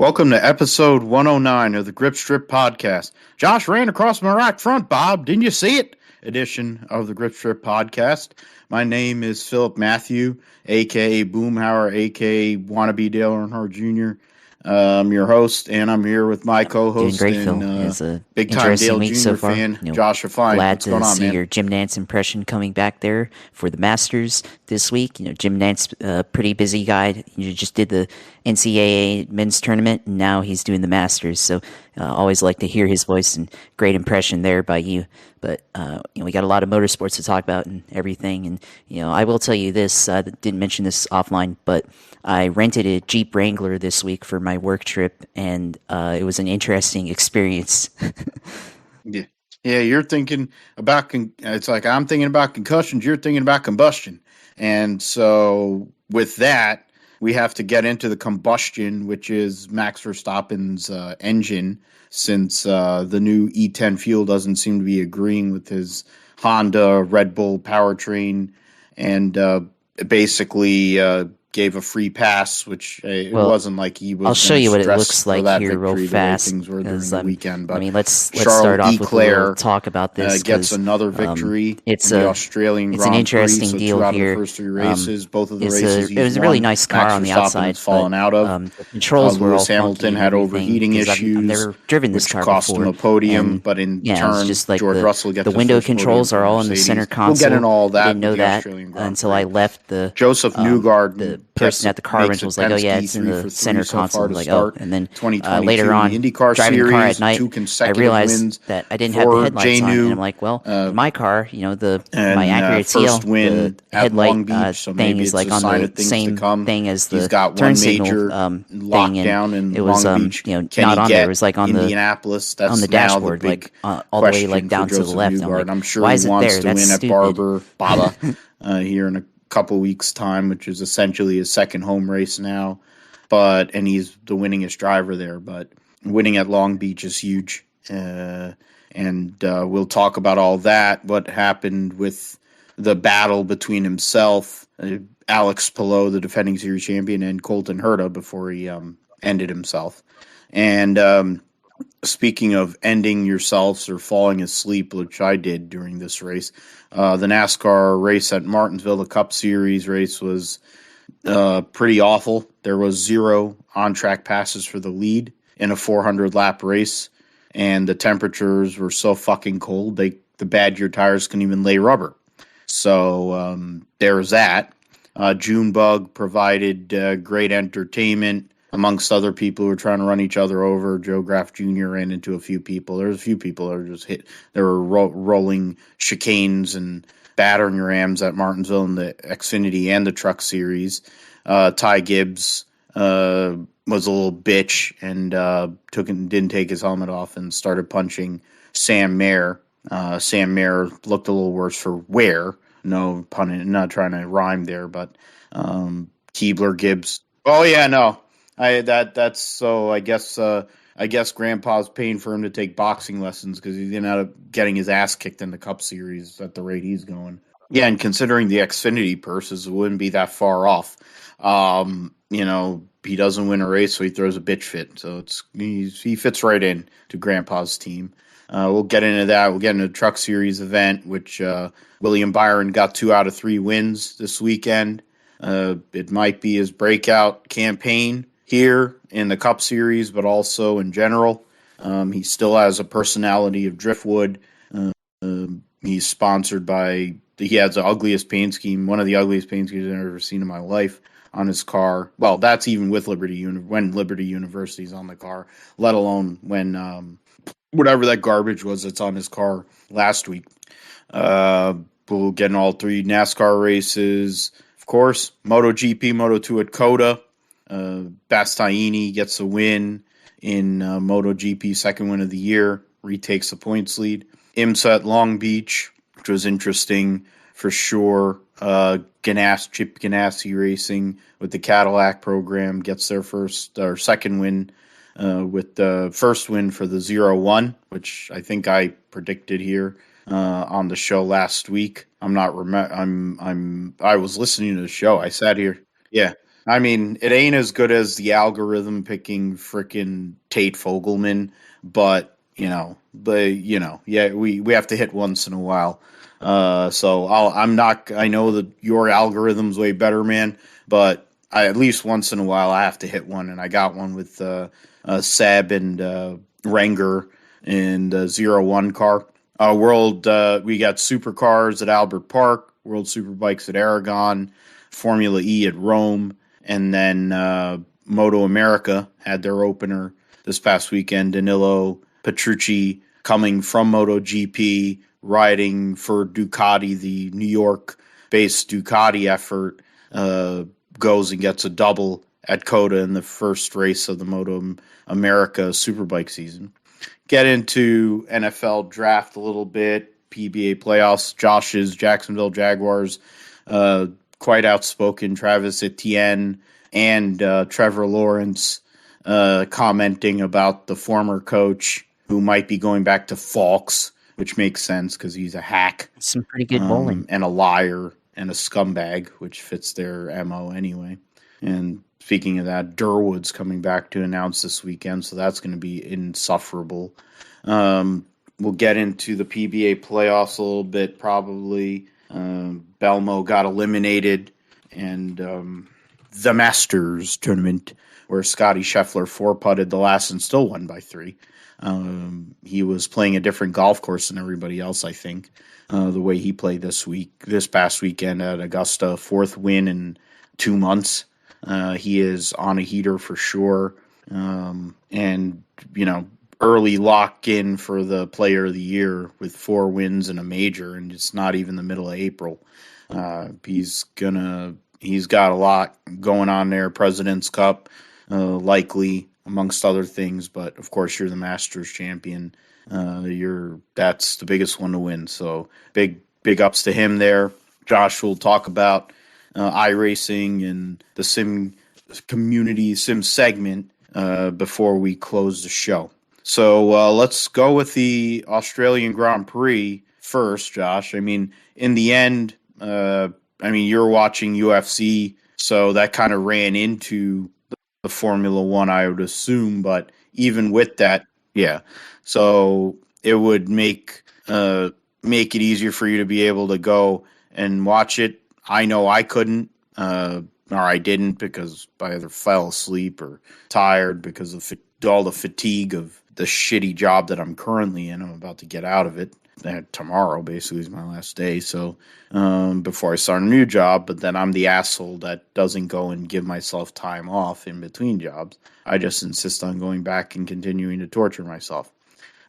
Welcome to episode 109 of the Grip Strip Podcast. Josh ran across my right front, Bob. Didn't you see it? Edition of the Grip Strip Podcast. My name is Philip Matthew, a.k.a. Boomhauer, a.k.a. Wannabe Dale Earnhardt Jr. I'm your host, and I'm here with my co-host Doing great, and Phil. It's a big-time Dale week Jr. so far. fan, Josh Fine. Glad What's going to on, see man? your Jim Nantz impression coming back there for the Masters this week. Jim Nantz, pretty busy guy. He just did the NCAA men's tournament, and now he's doing the Masters. So always like to hear his voice, and great impression there by you. But we got a lot of motorsports to talk about and everything. And I will tell you this. I didn't mention this offline, but I rented a Jeep Wrangler this week for my work trip, and it was an interesting experience. Yeah, you're thinking about it's like I'm thinking about concussions. You're thinking about combustion, and so with that, we have to get into the combustion, which is Max Verstappen's engine, since the new E10 fuel doesn't seem to be agreeing with his Honda Red Bull powertrain, and basically gave a free pass, which it wasn't like he was. I'll show you what it looks like here real fast. Things were during the weekend, but let's Charles start off with a Leclerc, little talk about this. Gets another victory. It's in the Australian it's Grand an interesting Prix, so deal 2 out here. Of the first 3 races, both of the races it was a really nice car Max on the Verstappen outside. has fallen out of. The controls were all Lewis Hamilton had overheating issues. I've never driven this which car cost before. him a podium, but in turn, just like George Russell gets the window controls are all in the center console. We'll get in all that. I didn't know that until I left the Josef Newgarden, the person at the car rental was like, "Oh yeah, it's in the center console." Like, oh, and then later on, IndyCar driving the car at night, I realized wins that I didn't have the headlights on, and I'm like, "Well, my car, my Acura TL, the headlight thing is like on the same thing as the turn signal thing, and it was not on there. It was like on the dashboard, like all the way like down to the left. I'm sure why he is it wants there? to That's win at stupid. Baba here in a couple weeks' time, which is essentially his second home race now. And he's the winningest driver there. But winning at Long Beach is huge. And we'll talk about all that, what happened with the battle between himself, Alex Palou, the defending series champion, and Colton Herta before he ended himself. And speaking of ending yourselves or falling asleep, which I did during this race, the NASCAR race at Martinsville, the Cup Series race, was pretty awful. There was 0 on-track passes for the lead in a 400-lap race, and the temperatures were so fucking cold, the Badger tires couldn't even lay rubber. So there's that. Junebug provided great entertainment amongst other people who were trying to run each other over. Joe Graff Jr. ran into a few people. There was a few people that were just hit. There were rolling chicanes and battering rams at Martinsville in the XFinity and the Truck Series. Ty Gibbs was a little bitch and didn't take his helmet off and started punching Sam Mayer. Sam Mayer looked a little worse for wear. No pun, not trying to rhyme there, but Keebler Gibbs. Oh yeah, no. That's so. I guess Grandpa's paying for him to take boxing lessons because he's gonna end up getting his ass kicked in the Cup Series at the rate he's going. Yeah, and considering the Xfinity purses, it wouldn't be that far off. He doesn't win a race, so he throws a bitch fit. So he fits right in to Grandpa's team. We'll get into that. We'll get into the Truck Series event, which William Byron got 2 out of 3 wins this weekend. It might be his breakout campaign here in the Cup Series, but also in general. He still has a personality of driftwood. He's sponsored by, he has the ugliest paint scheme, one of the ugliest paint schemes I've ever seen in my life on his car. Well, that's even with when Liberty University's on the car, let alone when whatever that garbage was that's on his car last week. We'll get in all 3 NASCAR races. Of course, MotoGP, Moto2 at Coda. Bastianini gets a win in MotoGP, second win of the year, retakes the points lead. IMSA at Long Beach, which was interesting for sure. Chip Ganassi Racing with the Cadillac program gets their second win with the first win for the 0-1, which I think I predicted here on the show last week. I was listening to the show. I sat here. Yeah. I mean, it ain't as good as the algorithm picking frickin' Tate Fogelman, yeah, we have to hit once in a while. I know that your algorithm's way better, man, but at least once in a while I have to hit one, and I got one with Seb and Renger in the 0-1 car. We got supercars at Albert Park, World Superbikes at Aragon, Formula E at Rome, and then Moto America had their opener this past weekend. Danilo Petrucci coming from MotoGP, riding for Ducati, the New York-based Ducati effort, goes and gets a double at Coda in the first race of the Moto America Superbike season. Get into NFL draft a little bit, PBA playoffs. Josh's Jacksonville Jaguars, quite outspoken. Travis Etienne and Trevor Lawrence commenting about the former coach who might be going back to Falks, which makes sense because he's a hack. Some pretty good bowling. And a liar and a scumbag, which fits their MO anyway. And speaking of that, Durwood's coming back to announce this weekend, so that's going to be insufferable. We'll get into the PBA playoffs a little bit, probably. Belmo got eliminated, and the Masters tournament, where Scotty Scheffler four-putted the last and still won by 3. He was playing a different golf course than everybody else, I think, the way he played this past weekend at Augusta, 4th win in 2 months. He is on a heater for sure. And, early lock-in for the player of the year with 4 wins and a major, and it's not even the middle of April. He's got a lot going on there. President's Cup, likely, amongst other things, but of course you're the Masters champion. That's the biggest one to win. So big ups to him there. Josh will talk about iRacing and the sim segment before we close the show. So let's go with the Australian Grand Prix first, Josh. I mean, in the end, you're watching UFC, so that kind of ran into the Formula One, I would assume. But even with that, yeah. So it would make it easier for you to be able to go and watch it. I know I couldn't, or I didn't, because I either fell asleep or tired because of all the fatigue of the shitty job that I'm currently in. I'm about to get out of it. Tomorrow basically is my last day, so before I start a new job. But then I'm the asshole that doesn't go and give myself time off in between jobs. I just insist on going back and continuing to torture myself.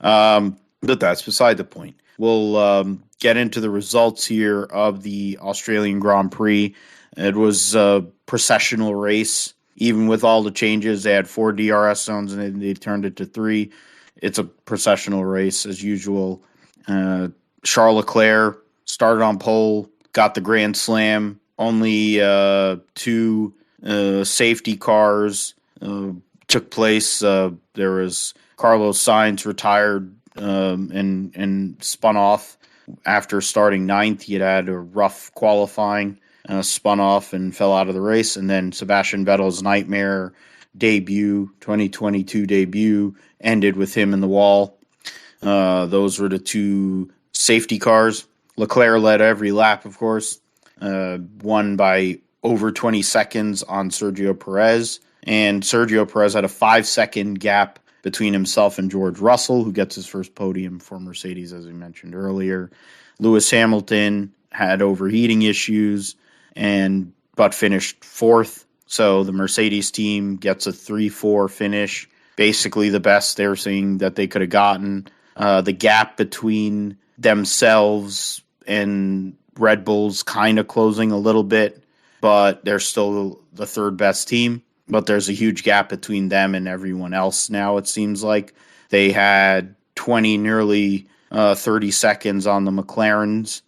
But that's beside the point. We'll get into the results here of the Australian Grand Prix. It was a processional race. Even with all the changes, they had 4 DRS zones and they turned it to 3. It's a processional race as usual. Charles Leclerc started on pole, got the Grand Slam. Only 2 safety cars took place. There was Carlos Sainz retired and spun off after starting 9th. He had a rough qualifying, spun off and fell out of the race. And then Sebastian Vettel's nightmare 2022 debut, ended with him in the wall. Those were the 2 safety cars. Leclerc led every lap, of course, won by over 20 seconds on Sergio Perez. And Sergio Perez had a 5-second gap between himself and George Russell, who gets his first podium for Mercedes, as we mentioned earlier. Lewis Hamilton had overheating issues but finished 4th. So the Mercedes team gets a 3-4 finish, basically the best they're seeing that they could have gotten. The gap between themselves and Red Bull's kind of closing a little bit, but they're still the 3rd best team. But there's a huge gap between them and everyone else now, it seems like. They had nearly 30 seconds on the McLarens,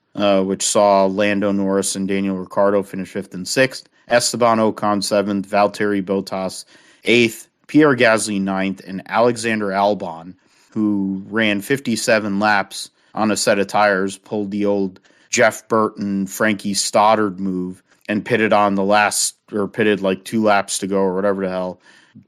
which saw Lando Norris and Daniel Ricciardo finish 5th and 6th. Esteban Ocon 7th, Valtteri Bottas 8th, Pierre Gasly 9th, and Alexander Albon, who ran 57 laps on a set of tires, pulled the old Jeff Burton, Frankie Stoddard move, and pitted on the last or pitted like 2 laps to go or whatever the hell,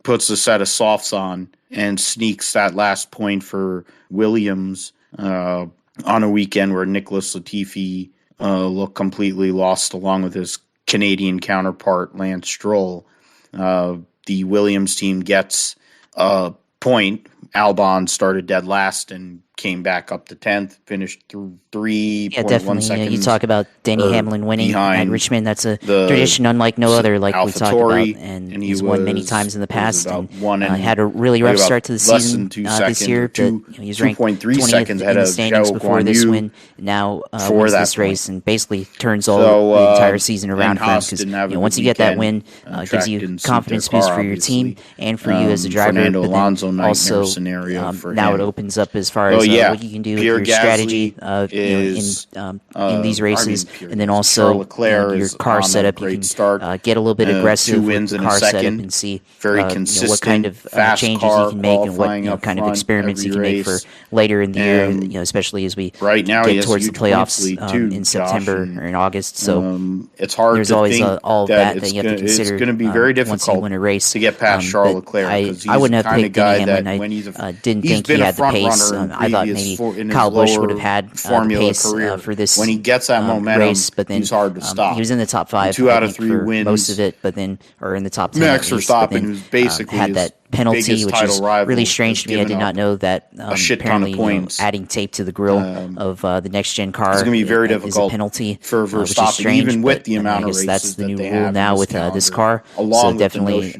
puts a set of softs on and sneaks that last point for Williams on a weekend where Nicholas Latifi looked completely lost along with his Canadian counterpart, Lance Stroll. The Williams team gets a point. Albon started dead last and came back up to 10th, finished 3.1 seconds. You talk about Denny Hamlin winning at Richmond. That's a tradition unlike no other, like we talked about. And he's won many times in the past. And had a really rough start to the season this year. But he's ranked 20th in the standings before this win. Now wins this race and basically turns all the entire season around for him. Because once you get that win, it gives you confidence boost for your team and for you as a driver. But then also now it opens up as far as what you can do with your strategy in these races, and then also your car setup. You can get a little bit aggressive with the car setup and see what kind of changes you can make and what kind of experiments you can make for later in the year, especially as we get towards the playoffs in September or in August. So it's hard. There's always all that you have to consider. It's going to be very difficult once you win a race to get past Charles Leclerc. I wouldn't have picked Denny Hamlin. I didn't think he had the pace. I thought maybe Kyle Busch would have had the pace for this when he gets that momentum race, but then he's hard to stop. He was in the top 5, 2 out of 3 wins, most of it, but then or in the top 10. Max Verstappen, who's basically had that penalty, which is really strange to me. I did not know that. A shit ton of points. Adding tape to the grill of the next gen car is going to be very difficult is a penalty for Verstappen, which is strange, even with the amount of races that's the new that rule now with this car. So definitely,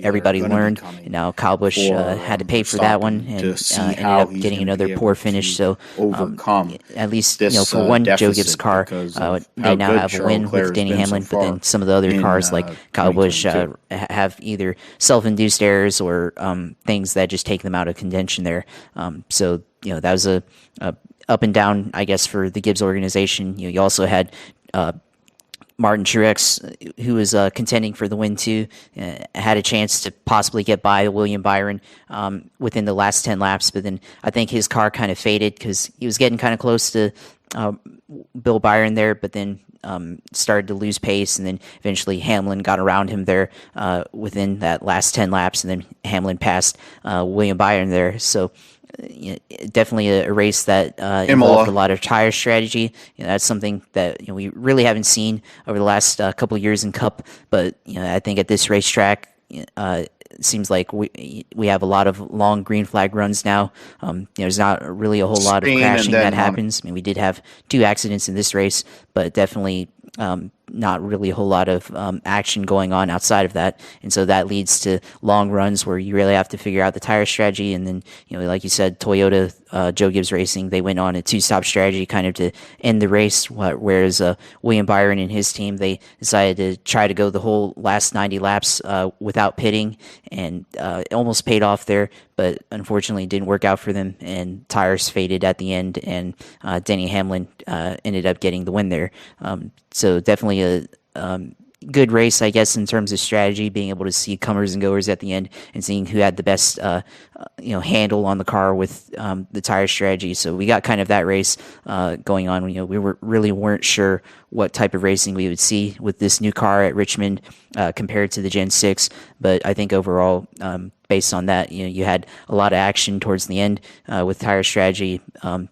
everybody learned. Now Kyle Busch had to pay for that one and ended up getting another poor finish. So at least for one Joe Gibbs car, they now have a win with Denny Hamlin. But then some of the other cars like Kyle Busch have either self-induced errors or things that just take them out of contention there. So that was a up and down, I guess, for the Gibbs organization. You also had Martin Truex, who was contending for the win too, had a chance to possibly get by William Byron within the last 10 laps, but then I think his car kind of faded because he was getting kind of close to Bill Byron there, but then started to lose pace, and then eventually Hamlin got around him there within that last 10 laps, and then Hamlin passed William Byron there. So definitely a race that involved a lot of tire strategy. That's something that we really haven't seen over the last couple of years in Cup, but I think at this racetrack, it seems like we have a lot of long green flag runs now. There's not really a whole lot of crashing that happens. I mean, we did have 2 accidents in this race, but definitely not really a whole lot of action going on outside of that. And so that leads to long runs where you really have to figure out the tire strategy. And then, like you said, Toyota, Joe Gibbs Racing, they went on a 2-stop strategy kind of to end the race, whereas William Byron and his team, they decided to try to go the whole last 90 laps without pitting, and it almost paid off there, but unfortunately it didn't work out for them, and tires faded at the end, and Denny Hamlin ended up getting the win there. So definitely a good race, I guess, in terms of strategy, being able to see comers and goers at the end and seeing who had the best, handle on the car with the tire strategy. So we got kind of that race going on. We weren't sure what type of racing we would see with this new car at Richmond compared to the Gen 6. But I think overall, based on that, you had a lot of action towards the end with tire strategy.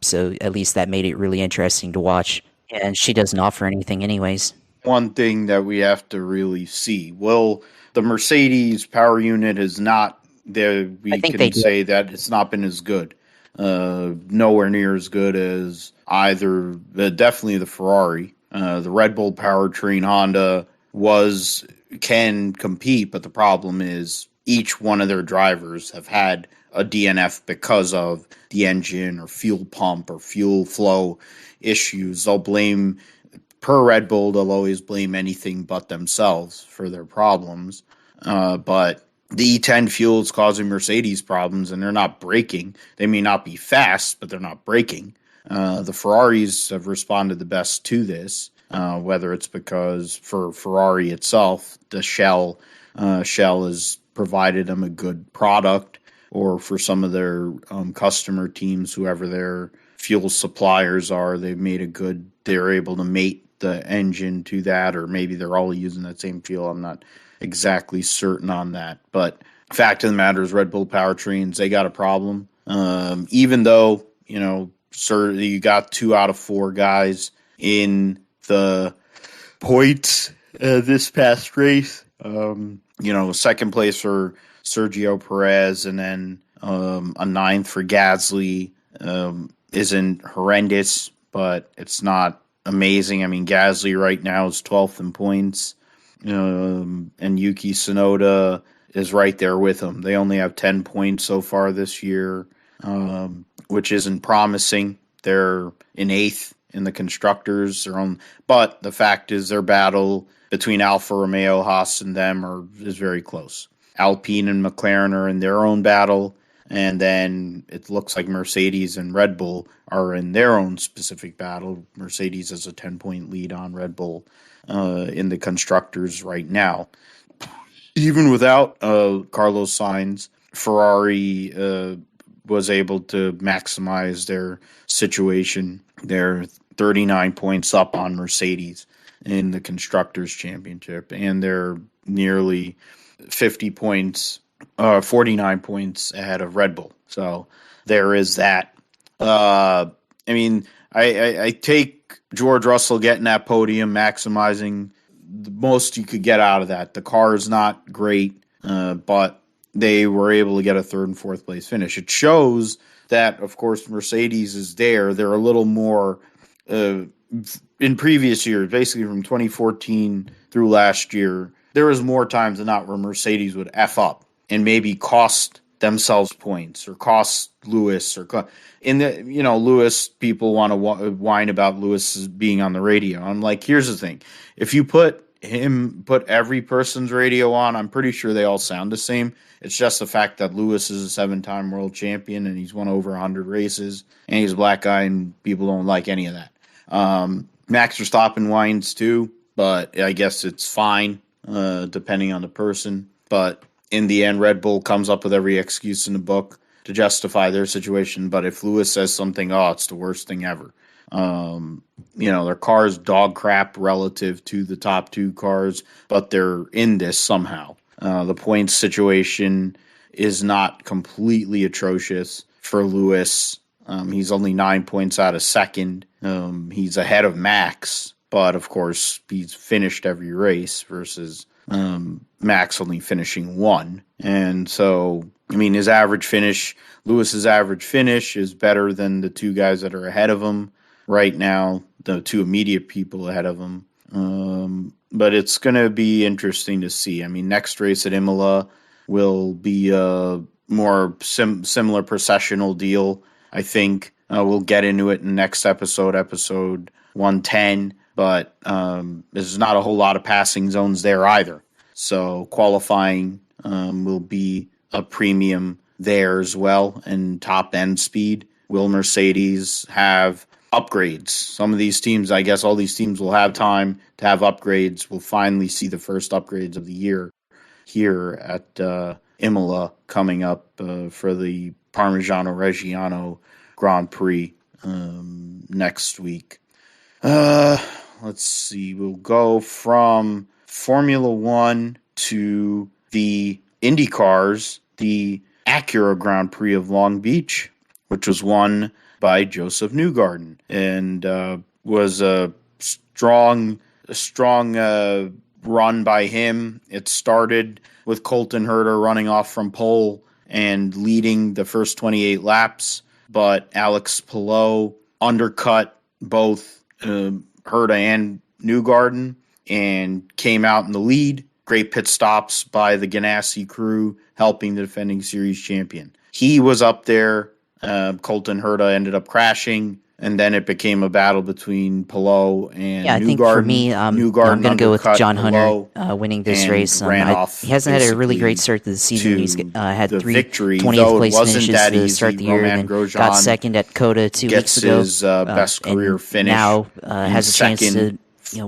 So at least that made it really interesting to watch. And she doesn't offer anything anyways. One thing that we have to really see, well, the Mercedes power unit is not there. We can say that it's not been as good. Nowhere near as good as either, definitely the Ferrari. The Red Bull powertrain Honda can compete, but the problem is each one of their drivers have had a DNF because of the engine or fuel pump or fuel flow issues. They'll blame, per Red Bull, they'll always blame anything but themselves for their problems. But the E10 fuel is causing Mercedes problems, and they're not braking. They may not be fast, but they're not braking. The Ferraris have responded the best to this, whether it's because for Ferrari itself, the Shell has provided them a good product, or for some of their customer teams, whoever their fuel suppliers are, they're able to mate the engine to that, or maybe they're all using that same fuel. I'm not exactly certain on that. But fact of the matter is Red Bull powertrains, they got a problem. Even though, sir, you got 2 out of 4 guys in the points this past race. Second place for Sergio Perez, and then a 9th for Gasly isn't horrendous, but it's not amazing. I mean, Gasly right now is 12th in points, and Yuki Tsunoda is right there with him. They only have 10 points so far this year, which isn't promising. They're in 8th in the constructors. But the fact is their battle between Alfa Romeo, Haas, and them is very close. Alpine and McLaren are in their own battle, and then it looks like Mercedes and Red Bull are in their own specific battle. Mercedes has a 10-point lead on Red Bull in the constructors right now. Even without Carlos Sainz, Ferrari was able to maximize their situation. They're 39 points up on Mercedes in the Constructors' Championship, and they're nearly 49 points ahead of Red Bull. So there is that. I take George Russell getting that podium, maximizing the most you could get out of that. The car is not great, but they were able to get a 3rd and 4th place finish. It shows that, of course, Mercedes is there. They're a little more in previous years, basically from 2014 through last year, there was more times than not where Mercedes would F up and maybe cost themselves points or cost Lewis Lewis, people want to whine about Lewis being on the radio. I'm like, here's the thing. If you put every person's radio on, I'm pretty sure they all sound the same. It's just the fact that Lewis is a 7-time world champion and he's won over 100 races and he's a black guy and people don't like any of that. Max Verstappen whines too, but I guess it's fine, depending on the person. But in the end, Red Bull comes up with every excuse in the book to justify their situation. But if Lewis says something, it's the worst thing ever. Their car's dog crap relative to the top 2 cars, but they're in this somehow. The points situation is not completely atrocious for Lewis. He's only 9 points out of 2nd. He's ahead of Max, but of course he's finished every race versus Max only finishing 1. And so, Lewis's average finish is better than the 2 guys that are ahead of him right now, the 2 immediate people ahead of him. But it's going to be interesting to see. Next race at Imola will be a more similar processional deal. I think we'll get into it in the next episode 110, but there's not a whole lot of passing zones there either. So qualifying will be a premium there as well, and top end speed. Will Mercedes have upgrades? Some of these teams, I guess all these teams will have time to have upgrades. We'll finally see the first upgrades of the year here at Imola coming up for the Parmigiano-Reggiano Grand Prix next week. Let's see. We'll go from Formula One to the IndyCars, the Acura Grand Prix of Long Beach, which was won by Josef Newgarden, and was a strong run by him. It started with Colton Herta running off from pole and leading the first 28 laps, but Alex Palou undercut both Herta and Newgarden and came out in the lead. Great pit stops by the Ganassi crew, helping the defending series champion. He was up there. Colton Herta ended up crashing, and then it became a battle between Palou and Newgarden. I think for me, Newgarden I'm going to go with John Palou Hunter winning this race. He hasn't had a really great start to the season. He's had 3 victory, 20th place finishes to easy. start the year, Romain and Grosjean got second at Coda 2 weeks ago. His best career finish. Now has a chance to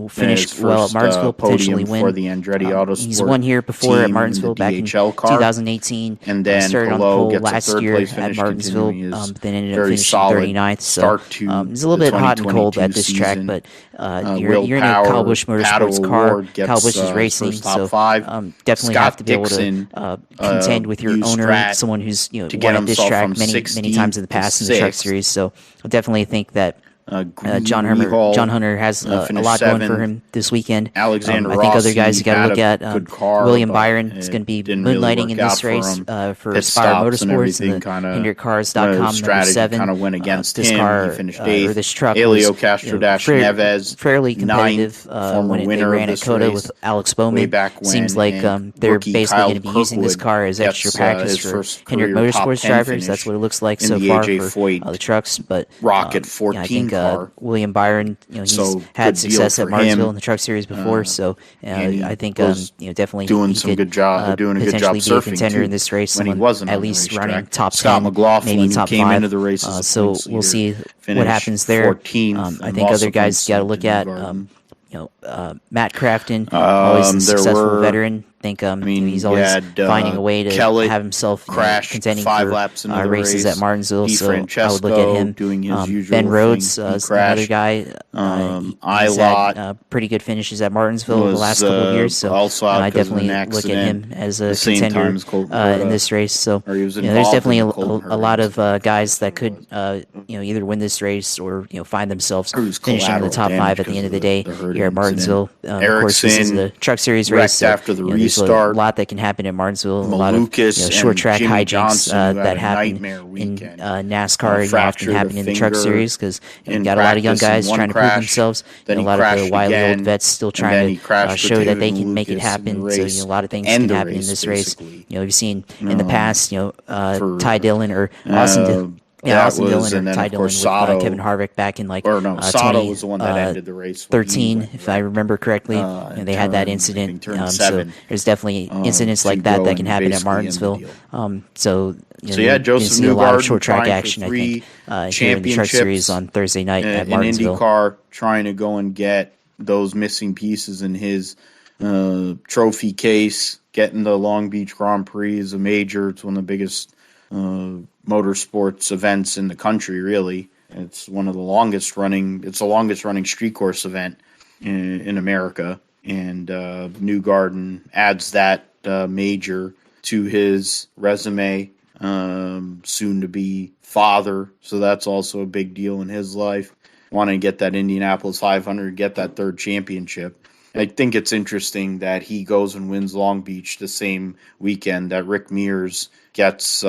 finish well at Martinsville, potentially win. For the Andretti Autosport he's won here before at team Martinsville in the back in DHL car. 2018. And then started on the Palou pole gets last a third year place at finish, Martinsville, continuing his then ended up very finishing solid 39th. So start to it's a little bit hot and cold at this track, season. but Will you're in a Kyle Busch Paddle Motorsports car. Award gets, Kyle Busch is racing, first top so five. definitely Scott have to be Dixon, able to contend with your used owner, Strat someone who's to won get at this himself track from many times in the 16th past to in the Truck 6th. Series. So I definitely think that John Hall, Hunter has a lot seventh. going for him this weekend. Alexander I think other guys Rossi you got to look had at. a good car, William but Byron is going to be moonlighting in this race for Spire Motorsports and the HendrickCars.com strategy number 7. Went against this him. car He finished or 8th. this truck Elio was Castro Neves, fairly competitive former when they winner ran of at this COTA race with Alex Bowman. way back when, Seems like they're rookie basically Kyle going to be using this Kirkwood car as extra practice his for first Hendrick career top Motorsports 10 drivers. That's what it looks like in so the far AJ for Foyt the trucks. But Rocket 14 I think car. William Byron, he's So, had good success deal at for Martinsville him. in the Truck Series before, so I think was definitely doing he some could good job, doing a good job potentially be a surfing contender too, in this race. when he Someone wasn't at on the least racetrack. running top Scott 10, McLaughlin, maybe who top came 5. into the race as a So points we'll leader, see what finished happens there. 14th, I and think lost other the guys points got to lead look to at. Newgarden. Matt Crafton, always a There successful were- veteran. I think he's you always had, finding a way to Kellett have himself crashed contending 5 for laps into the races race. at Martinsville. So I would look at DeFrancesco him. doing his usual Ben Rhodes, thing. He another crashed. guy. He's Ilott had pretty good finishes at Martinsville the was, last couple of years. So also out I 'cause of an definitely look at accident him as the a same contender time as Colton in Herta, this race. So or he was there's involved definitely in the Colton a lot Herta of guys that could either win this race or find themselves Or it was finishing in the top collateral 5 damage at the end of the because day of the Herta here at Martinsville. Of course, this is Ericsson the Truck Series wrecked race. So, after the there's a restart. lot that can happen at Martinsville. A lot of Malukas short and track Jimmy hijinks Johnson, who had that a happen nightmare in weekend. NASCAR. Often Fractured happen a in the Truck finger Series because you in got a lot of young practice in guys one trying to prove crash. themselves. Then A he lot of the crashed wily again, old vets still and trying then to he crashed show that with they David can make it Malukas in happen. the So race. a lot of things End can the happen in race, this race. basically. We've seen in the past, for, Ty Dillon or Austin. that Austin was, Dillon and or then, Ty of Dillon course, with Sato, Kevin Harvick back in or no, Sato was the one that 20, ended the race. when he 13, went if I remember correctly. They had that incident. So there's definitely incidents like that go can and happen at basically end the Martinsville. deal. So So yeah, Josef see a lot of Newgarden short track trying for action. I 3 think here in the Truck Series championships on Thursday night at in Martinsville. IndyCar, trying to go and get those missing pieces in his trophy case. Getting the Long Beach Grand Prix is a major. It's one of the biggest motorsports events in the country, really. It's one of the longest running. It's the longest running street course event in America, and Newgarden adds that major to his resume. Soon to be father, so that's also a big deal in his life. Wanting to get that Indianapolis 500, get that 3rd championship. I think it's interesting that he goes and wins Long Beach the same weekend that Rick Mears gets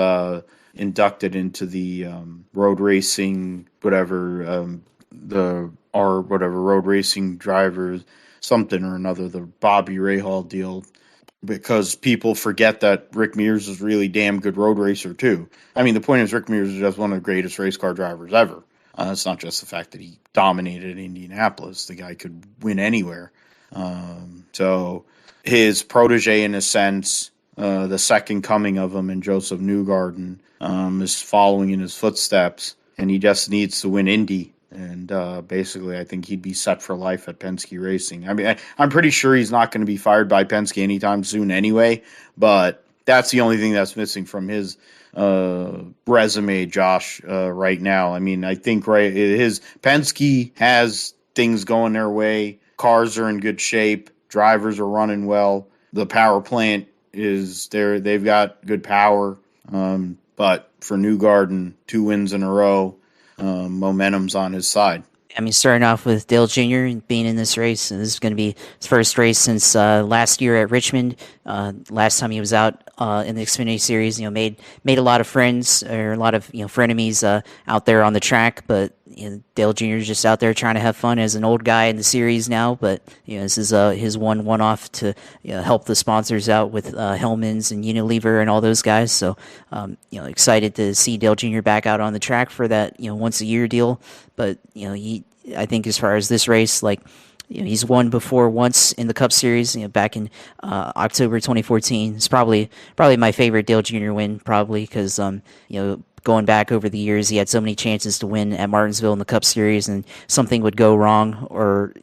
inducted into the road racing, road racing drivers, something or another, the Bobby Rahal deal, because people forget that Rick Mears is really damn good road racer too. I mean, the point is Rick Mears is just one of the greatest race car drivers ever. It's not just the fact that he dominated Indianapolis. The guy could win anywhere. So his protege, in a sense, the second coming of him in Josef Newgarden, is following in his footsteps, and he just needs to win Indy. And basically, I think he'd be set for life at Penske Racing. I mean, I'm pretty sure he's not going to be fired by Penske anytime soon anyway, but that's the only thing that's missing from his resume, Josh, right now. I mean, I think his Penske has things going their way. Cars are in good shape. Drivers are running well. The power plant is there. They've got good power. But for Newgarden, 2 wins in a row, momentum's on his side. I mean, starting off with Dale Jr. being in this race, and this is going to be his first race since last year at Richmond. Last time he was out in the Xfinity Series, made a lot of friends or a lot of frenemies out there on the track. But Dale Jr. is just out there trying to have fun as an old guy in the series now. But this is his one-off to help the sponsors out with Hellmann's and Unilever and all those guys. So excited to see Dale Jr. back out on the track for that once a year deal. But I think as far as this race, he's won before once in the Cup Series, back in October 2014. It's probably my favorite Dale Jr. win, probably because going back over the years, he had so many chances to win at Martinsville in the Cup Series, and something would go wrong, or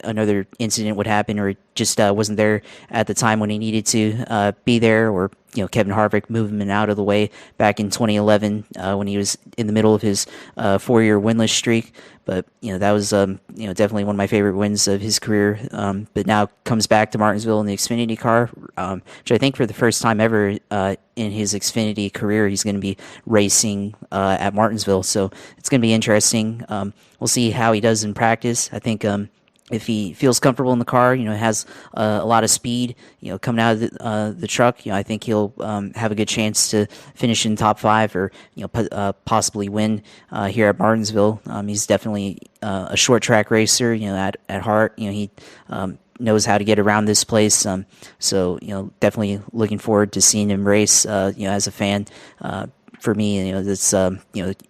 another incident would happen, or just wasn't there at the time when he needed to be there, or Kevin Harvick moved him out of the way back in 2011 when he was in the middle of his 4-year winless streak. But that was definitely one of my favorite wins of his career. But now comes back to Martinsville in the Xfinity car, which I think for the first time ever in his Xfinity career, he's going to be racing at Martinsville. So it's going to be interesting. We'll see how he does in practice. I think if he feels comfortable in the car, has a lot of speed, coming out of the truck, I think he'll have a good chance to finish in top 5 or possibly win here at Martinsville. He's definitely a short track racer, at heart. He knows how to get around this place. So definitely looking forward to seeing him race. As a fan. For me, that's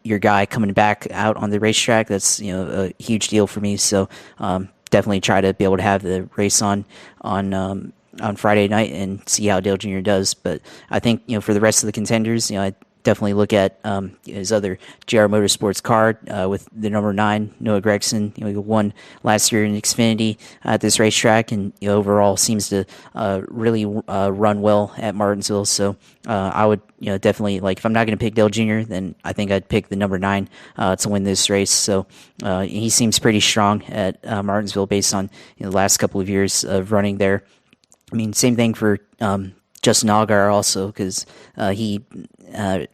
your guy coming back out on the racetrack. That's a huge deal for me. So definitely try to be able to have the race on Friday night and see how Dale Jr. does. But I think for the rest of the contenders, I definitely look at his other JR Motorsports car with the number 9 Noah Gragson. He won last year in Xfinity at this racetrack, and overall seems to really run well at Martinsville. So I would definitely, if I'm not going to pick Dale Jr., then I think I'd pick the number 9 to win this race. So he seems pretty strong at Martinsville based on the last couple of years of running there. I mean, same thing for Justin Allgaier also, because he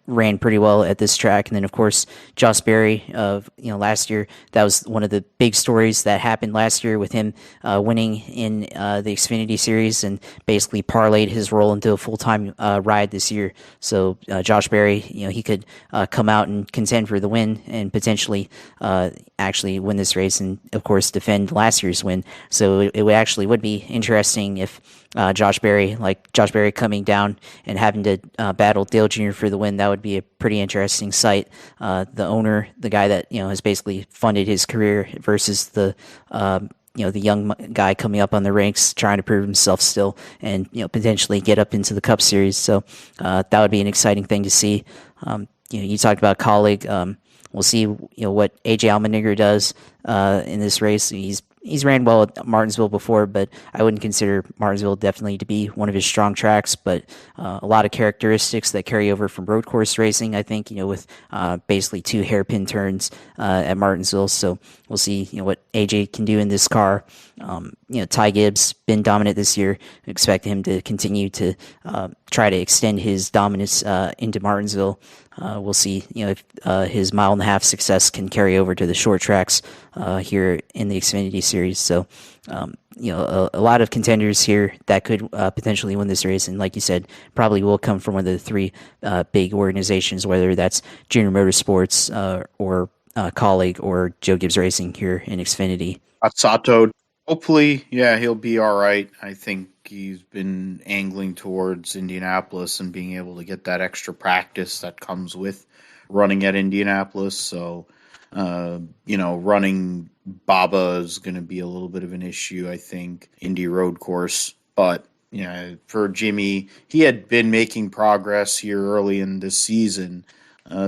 ran pretty well at this track. And then, of course, Josh Berry of last year. That was one of the big stories that happened last year with him winning in the Xfinity Series and basically parlayed his role into a full-time ride this year. So Josh Berry, he could come out and contend for the win and potentially actually win this race and, of course, defend last year's win. So it would be interesting if Josh Berry coming down and having to battle Dale Jr. for the win. That would be a pretty interesting sight. The owner, the guy that has basically funded his career, versus the the young guy coming up on the ranks, trying to prove himself still, and potentially get up into the Cup Series. So that would be an exciting thing to see. You talked about colleague. We'll see what AJ Allmendinger does in this race. He's ran well at Martinsville before, but I wouldn't consider Martinsville definitely to be one of his strong tracks. But a lot of characteristics that carry over from road course racing, I think, with basically 2 hairpin turns at Martinsville. So we'll see, what AJ can do in this car. Ty Gibbs been dominant this year. Expect him to continue to try to extend his dominance into Martinsville. We'll see, if his 1.5 mile success can carry over to the short tracks here in the Xfinity Series. So, a lot of contenders here that could potentially win this race. And like you said, probably will come from one of the 3 big organizations, whether that's Junior Motorsports or Colleague or Joe Gibbs Racing here in Xfinity. Sato, hopefully, he'll be all right. I think he's been angling towards Indianapolis and being able to get that extra practice that comes with running at Indianapolis. So, running Baba is going to be a little bit of an issue, I think, Indy road course. But, for Jimmy, he had been making progress here early in this season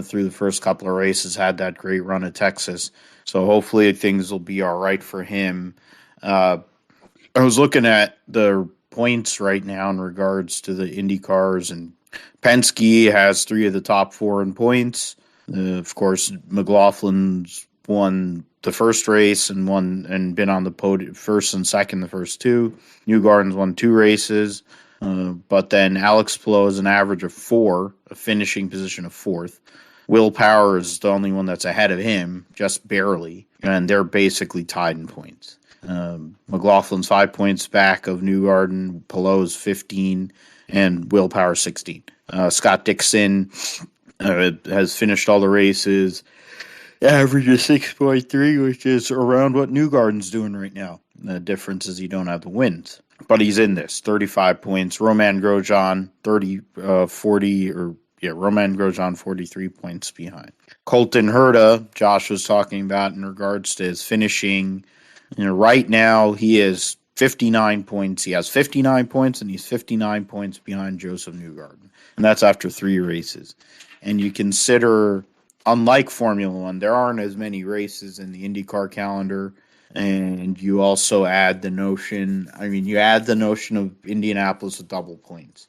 through the first couple of races, had that great run at Texas. So hopefully things will be all right for him. I was looking at the points right now in regards to the Indy cars, and Penske has 3 of the top 4 in points. Of course, McLaughlin's won the first race and been on the podium, first and second the first 2. Newgarden's won 2 races, but then Alex Palou has an average of 4, a finishing position of 4th. Will Power is the only one that's ahead of him, just barely, and they're basically tied in points. McLaughlin's 5 points back of Newgarden, Palou's 15, and Will Power 16. Scott Dixon has finished all the races, averages 6.3, which is around what Newgarden's doing right now. The difference is you don't have the wins, but he's in this 35 points. Roman Grosjean 43 points behind. Colton Herta, Josh was talking about in regards to his finishing. Right now he is 59 points. He has 59 points, and he's 59 points behind Josef Newgarden, and that's after 3 races. and you consider, unlike Formula One, there aren't as many races in the IndyCar calendar. And you also add the notion, of Indianapolis with double points.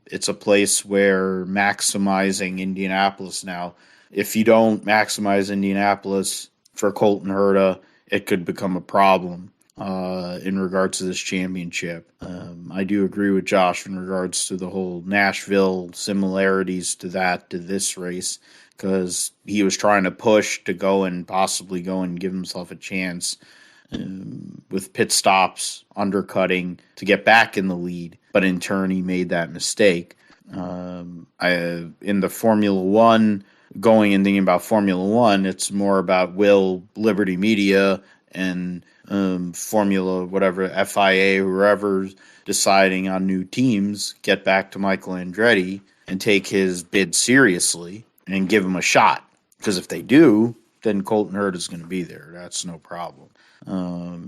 It's a place where maximizing Indianapolis now, if you don't maximize Indianapolis for Colton Herta, it could become a problem in regards to this championship. I do agree with Josh in regards to the whole Nashville similarities to this race, because he was trying to push to possibly go and give himself a chance with pit stops, undercutting to get back in the lead. But in turn, he made that mistake. In the Formula One, going and thinking about Formula One, it's more about will Liberty Media and Formula, whatever, FIA, whoever's deciding on new teams, get back to Michael Andretti and take his bid seriously and give him a shot. Because if they do, then Colton Herta is going to be there. That's no problem.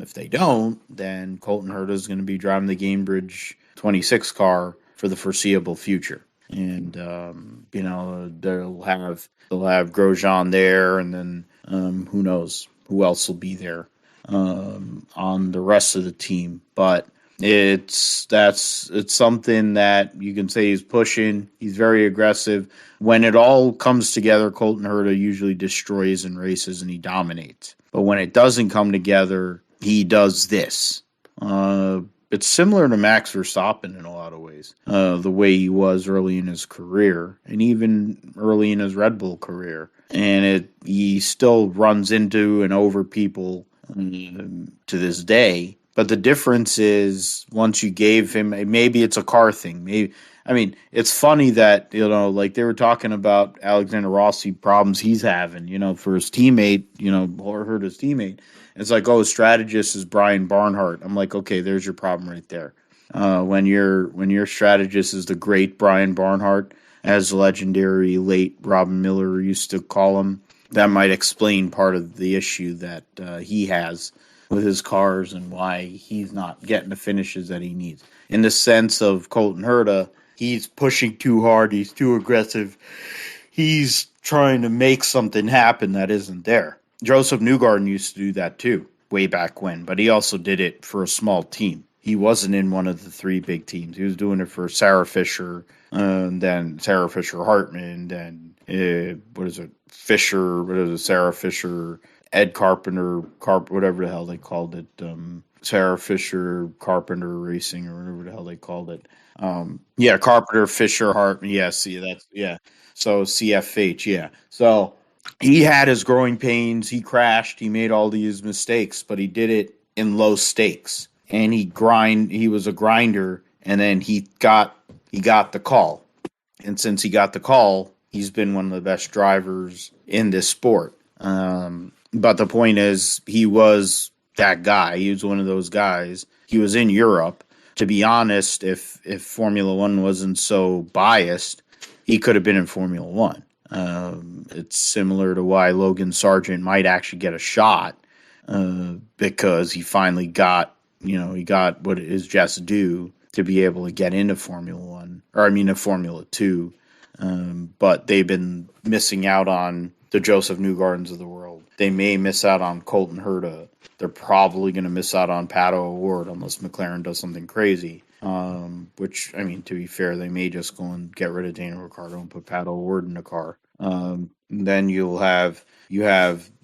If they don't, then Colton Herta is going to be driving the Gamebridge 26 car for the foreseeable future. And, they'll have Grosjean there, and then who knows who else will be there on the rest of the team. But it's something that you can say he's pushing. He's very aggressive. When it all comes together, Colton Herta usually destroys in races and he dominates. But when it doesn't come together, he does this. It's similar to Max Verstappen in a lot of ways, the way he was early in his career and even early in his Red Bull career. And he still runs into and over people to this day. But the difference is, once you gave him, maybe it's a car thing. It's funny that, like they were talking about Alexander Rossi problems he's having, for his teammate, or hurt his teammate. It's like, his strategist is Brian Barnhart. I'm like, okay, there's your problem right there. When your strategist is the great Brian Barnhart, as the legendary late Robin Miller used to call him, that might explain part of the issue that he has with his cars and why he's not getting the finishes that he needs. In the sense of Colton Herta, he's pushing too hard, he's too aggressive, he's trying to make something happen that isn't there. Josef Newgarden used to do that too, way back when, but he also did it for a small team. He wasn't in one of the three big teams. He was doing it for Sarah Fisher, then Sarah Fisher Hartman, then Sarah Fisher, Ed Carpenter, whatever the hell they called it, Sarah Fisher Carpenter Racing, or whatever the hell they called it. Carpenter, Fisher, Hartman. Yeah, So CFH, yeah. So he had his growing pains. He crashed. He made all these mistakes, but he did it in low stakes. And he was a grinder, and then he got the call. And since he got the call, he's been one of the best drivers in this sport. But the point is, he was that guy. He was one of those guys. He was in Europe. To be honest, if Formula One wasn't so biased, he could have been in Formula One. It's similar to why Logan Sargent might actually get a shot, because he finally got what is just due to be able to get into Formula One, to Formula Two. But they've been missing out on the Josef Newgardens of the world. They may miss out on Colton Herta. They're probably going to miss out on Pato O'Ward unless McLaren does something crazy. Which, to be fair, they may just go and get rid of Daniel Ricciardo and put Pato O'Ward in the car. Then you have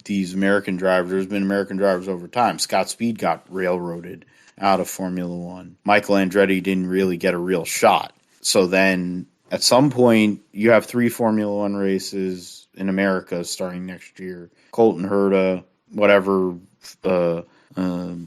these American drivers. There's been American drivers over time. Scott Speed got railroaded out of Formula One. Michael Andretti didn't really get a real shot. So then at some point, you have 3 Formula One races in America starting next year. Colton Herta, whatever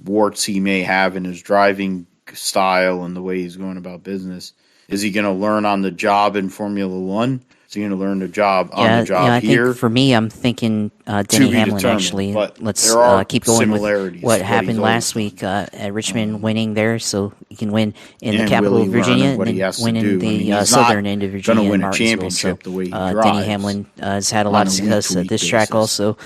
warts he may have in his driving style and the way he's going about business, is he going to learn on the job in Formula One? Is he going to learn the job on the job here? Think for me, I'm thinking Denny Hamlin, actually. Let's keep going with what happened last week at Richmond, winning there, so he can win in the capital of Virginia and win in the southern end of Virginia and Martinsville. So Denny Hamlin has had a lot of success at this track also.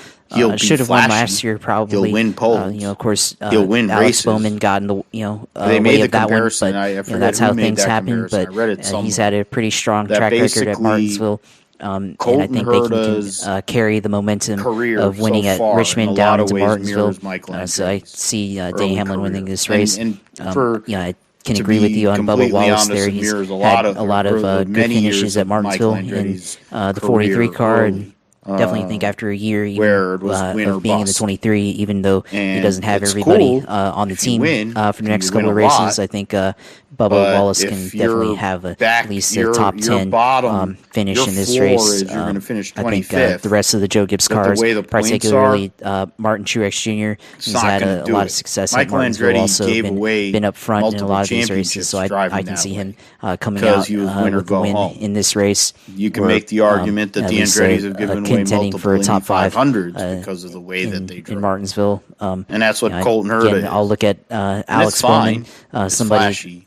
Should have won last year, probably. He'll win poles. Of course, he'll win Alex races. Bowman got in the they made way the of that one, comparison. but that's how things happen. But he's had a pretty strong track record at Martinsville. and I Colton think they Herta's can carry the momentum career of winning so at far, in Richmond a down lot of into ways, Martinsville. mirrors Michael So I Andretti's see early Denny Hamlin career. winning this race. And I can to agree with be you on Bubba completely Wallace honest, there. it He's mirrors had a lot of good many finishes years at of Michael Martinsville in Andretti's the 43 career car, and early, definitely think after a year even where it was win or of being in the bust. 23, even though he And doesn't have it's everybody cool on the if you team win, for the if next you couple win of a races. lot. I think Bubba But Wallace can if definitely you're have at back, least a your top 10 bottom, finish your in this floor race. is you're going to finish I think 25th. the rest of the Joe Gibbs But the cars, way the points particularly Martin Truex Jr., he's not had gonna a do lot it. of success Michael at Martinsville. Andretti Also gave away been up front in a multiple lot of these races, championships so I driving can that see way. him coming Because out he was win or with the go win home. in this race. You can or, make the argument that at the least, Andrettis have given away contending multiple for a Indy top 5 500s because of the way that they in drove. Martinsville. And that's what you know, Colton Herta again, is. I'll look at Alex fine. Bowman, It's somebody flashy,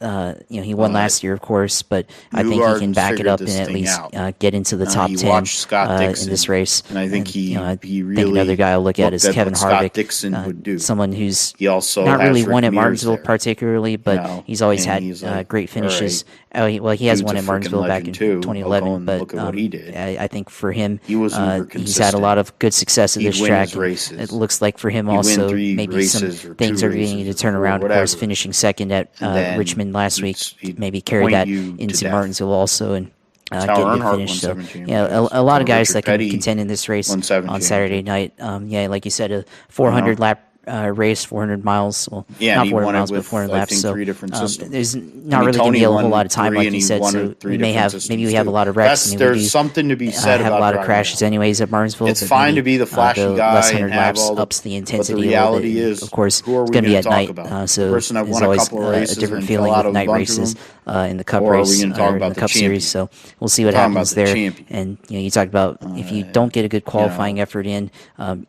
he won last year, of course, but I think he can Newgarden's back it figured up this and at thing least out. get into the top He 10 watched Scott in Dixon, this race. and I think he think really another guy I'll look at looked is at Kevin what Scott Harvick, Dixon would do. someone who's He also not has really Rick won at Mears Martinsville there, particularly, but he's always and had he's like, great finishes. all right, He has dude's won a at freaking Martinsville back in legend too. 2011, Ocon, but look at what he did. I think for him, He was uber he's had a lot of good success at He'd this win track. his races. It looks like for him He'd win also 3 maybe some races or 2 things are beginning to races turn or around. Of course, whatever. finishing second at And then Richmond last week, he'd maybe carry point that you to into death. Martinsville also, and That's how get a good Earnhardt finish. won So 7 yeah, championships. a lot of That's how guys Richard that can Petty contend in this race won 7 on Saturday night. Like you said, a 400 lap race, 400 miles. Well, Yeah, not and he 400 won it miles, but with, 400 I laps. think, So 3 different systems. there's not really going to be a whole lot of time, like you said. So we may have maybe we have a lot of wrecks. There's something to be said have about a lot of driving crashes that. anyways at Martinsville. It's but fine maybe, to be the flashy the guy less and 100 have laps all the, ups the but intensity the a little reality bit. is, Of course, who are it's we going to be gonna at talk night, about? so The person that there's won a always couple of a races different and feeling fell out with of a night bunch of races them? in the Cup Or are we race gonna talk or in about the the Cup champion? Series. So we'll see what Talking about happens the there. champion. And you talked about if you don't get a good qualifying effort in,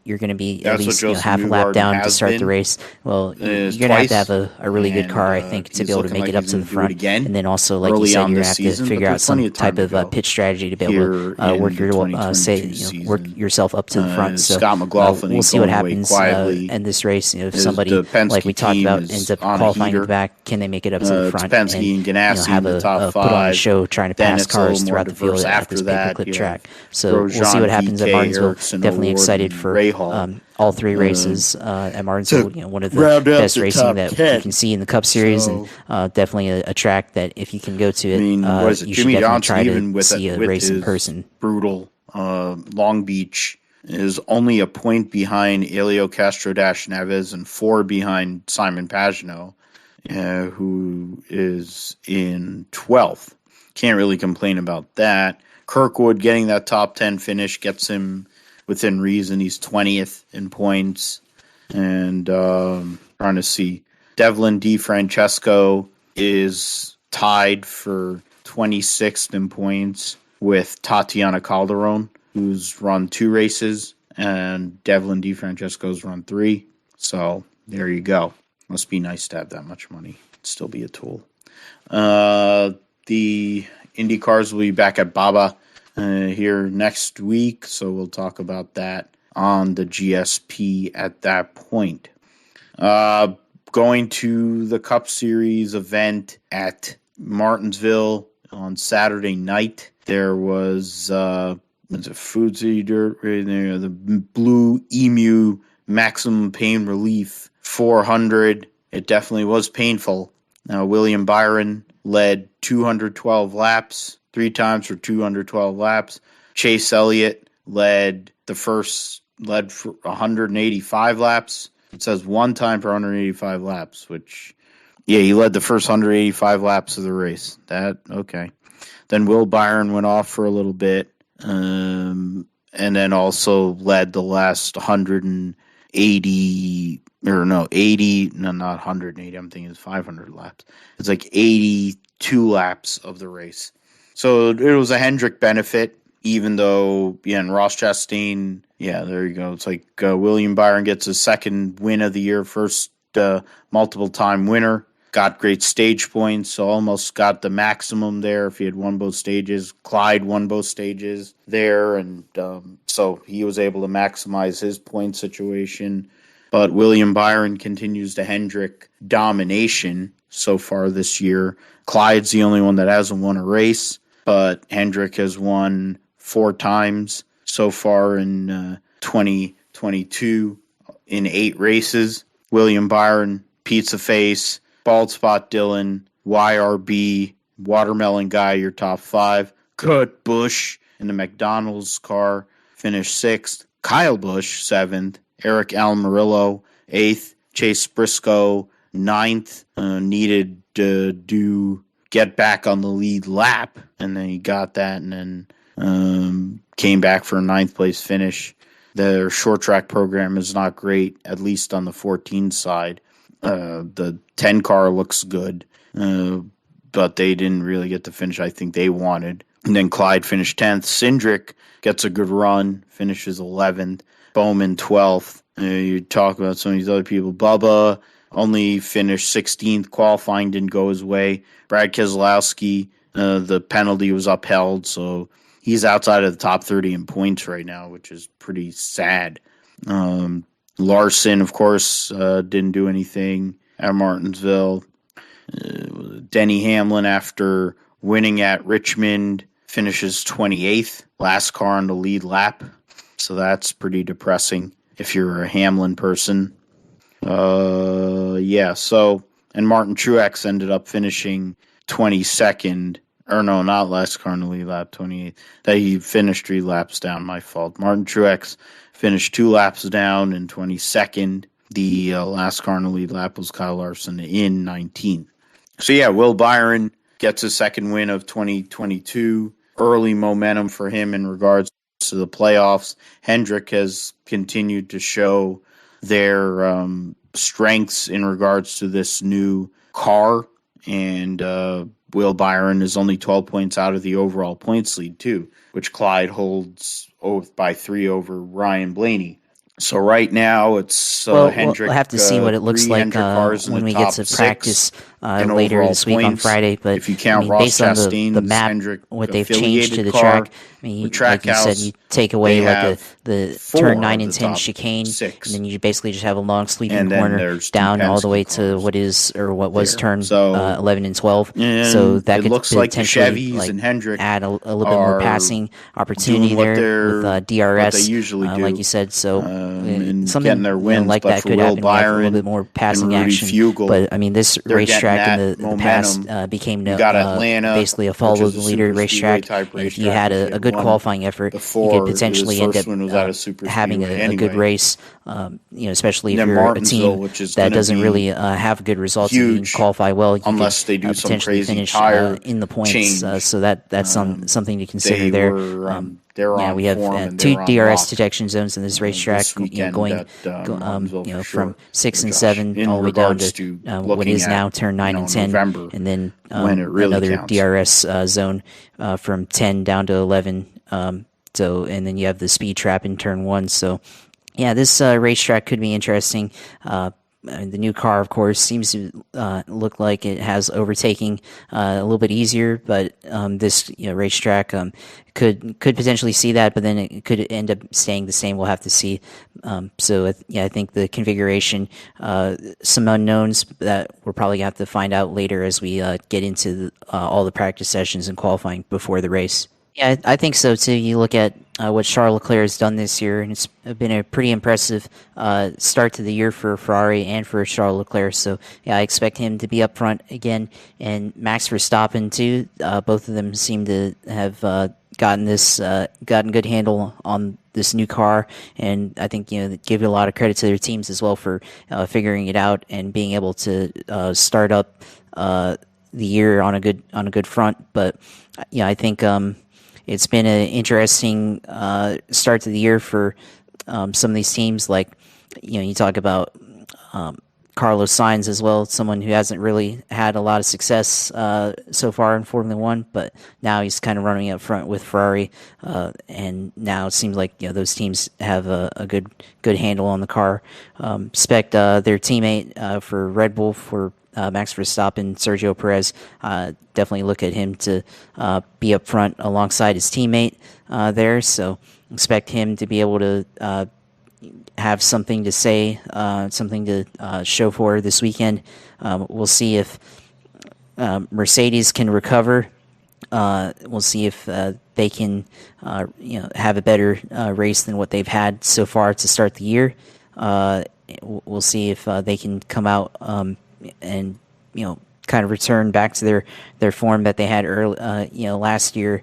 you're going to be at That's what least Josef half a lap Newgarden down to has start the been, race. Well, you're is going to have twice, a really good and, car, I think, to he's be able to looking make like it up he's to the gonna do it front. again And then also, like you early said, on you're going this to have to season, figure but out there's plenty some of time type of to go pitch strategy to be able here to in work the your 2022 work season. yourself up to the front. So Scott McLaughlin we'll ain't see what going away happens quietly. in this race. If As somebody the Penske like we talked team about is ends up on a qualifying in heater. the back, can they make it up to the It's front Penske and Ganassi have in the top put on a 5. show trying to Then pass it's a little cars more throughout the field diverse at after this that. paperclip You track? have So we'll see Grosjean, what happens at VK, Martinsville. Ericsson, Definitely O'Rourke, excited and for Rahal. all 3 races at Martinsville. One of the round out best the racing top that 10. you can see in the Cup Series, So, and definitely a track that if you can go to it, I mean, was it you Jimmy should definitely Johnson, try even to with see a race in person. brutal Long Beach, is only a point behind Elio Castro-Neves and 4 behind Simon Pagenaud, who is in 12th. Can't really complain about that. Kirkwood getting that top 10 finish gets him within reason. He's 20th in points. And trying to see. Devlin DeFrancesco is tied for 26th in points with Tatiana Calderon, who's run 2 races, and Devlin DeFrancesco's run 3. So there you go. Must be nice to have that much money. Still be a tool. The IndyCars will be back at Baba here next week, so we'll talk about that on the GSP at that point. Going to the Cup Series event at Martinsville on Saturday night, there was Food City Dirt right there, the Blue Emu Maximum Pain Relief 400. It definitely was painful. Now, William Byron led 212 laps, 3 times for 212 laps. Chase Elliott led for 185 laps. It says 1 time for 185 laps, which, yeah, he led the first 185 laps of the race. Okay. Then Will Byron went off for a little bit, and then also led the last 180, not 180, I'm thinking it's 500 laps. It's like 82 laps of the race. So it was a Hendrick benefit, even though, and Ross Chastain, there you go. It's like William Byron gets his 2nd win of the year, first multiple-time winner. Got great stage points, so almost got the maximum there if he had won both stages. Clyde won both stages there, and so he was able to maximize his point situation. But William Byron continues the Hendrick domination so far this year. Clyde's the only one that hasn't won a race, but Hendrick has won 4 times so far in 2022 in 8 races. William Byron, Pizza Face, Bald Spot Dylan, YRB, Watermelon Guy, your top 5. Kurt Busch in the McDonald's car finished 6th. Kyle Busch, 7th. Eric Almirillo, 8th. Chase Briscoe, 9th. Needed to get back on the lead lap, and then he got that, and then came back for a 9th place finish. Their short track program is not great, at least on the 14 side. The 10 car looks good, but they didn't really get the finish I think they wanted. And then Clyde finished 10th. Cindric gets a good run, finishes 11th. Bowman 12th. You talk about some of these other people. Bubba only finished 16th. Qualifying didn't go his way. Brad Keselowski, the penalty was upheld, so he's outside of the top 30 in points right now, which is pretty sad. Larson, of course, didn't do anything at Martinsville. Denny Hamlin, after winning at Richmond, finishes 28th, last car on the lead lap. So that's pretty depressing if you're a Hamlin person. And Martin Truex ended up finishing 22nd. Or no, not last car on the lead lap, 28th. That he finished 3 laps down, my fault. Martin Truex finished 2 laps down in 22nd. The last car on the lead lap was Kyle Larson in 19th. So yeah, Will Byron gets his second win of 2022. Early momentum for him in regards to the playoffs. Hendrick has continued to show their strengths in regards to this new car, and Will Byron is only 12 points out of the overall points lead too, which Clyde holds by 3 over Ryan Blaney. So right now it's Hendrick. We'll have to see what it looks like when we get to practice later this week on Friday. But if you count Ross based on the map, Hendrick what they've changed to the track, like you said, you take away like the turn 9 and 10 chicane, 6. and then you basically just have a long sweeping corner down all the way to what was turn 11 and 12. So that could potentially add a little bit more passing opportunity there with DRS, they usually do, like you said. So something their wins, like that could happen. A little bit more passing action. Fugel, but I mean, this racetrack in the past became basically a follow the leader racetrack. And if you had a good qualifying effort, you could potentially end up having a good race. Especially if you're a team that doesn't really have good results and you can qualify well, you unless could they do some potentially crazy finish tire in the points. change. So that's something to consider there. We have 2 DRS detection zones in this racetrack, going from 6 and 7 all the way down to what is now turn 9 and 10, November, and then another DRS zone from 10 down to 11. And then you have the speed trap in turn 1. So yeah, this racetrack could be interesting. The new car, of course, seems to look like it has overtaking a little bit easier, but this racetrack could potentially see that, but then it could end up staying the same. We'll have to see. I think the configuration, some unknowns that we're probably going to have to find out later as we get into all the practice sessions and qualifying before the race. Yeah, I think so too. You look at what Charles Leclerc has done this year, and it's been a pretty impressive start to the year for Ferrari and for Charles Leclerc. So, yeah, I expect him to be up front again. And Max Verstappen too. Both of them seem to have gotten good handle on this new car, and I think give a lot of credit to their teams as well for figuring it out and being able to start up the year on a good front. But I think. It's been an interesting start to the year for some of these teams. Like, you talk about Carlos Sainz as well, someone who hasn't really had a lot of success so far in Formula One, but now he's kind of running up front with Ferrari, and now it seems like those teams have a good handle on the car. Expect their teammate for Red Bull for Max Verstappen, Sergio Perez, definitely look at him to be up front alongside his teammate there. So expect him to be able to have something to say, something to show for this weekend. We'll see if Mercedes can recover. We'll see if they can have a better race than what they've had so far to start the year. We'll see if they can come out and kind of return back to their form that they had early, last year.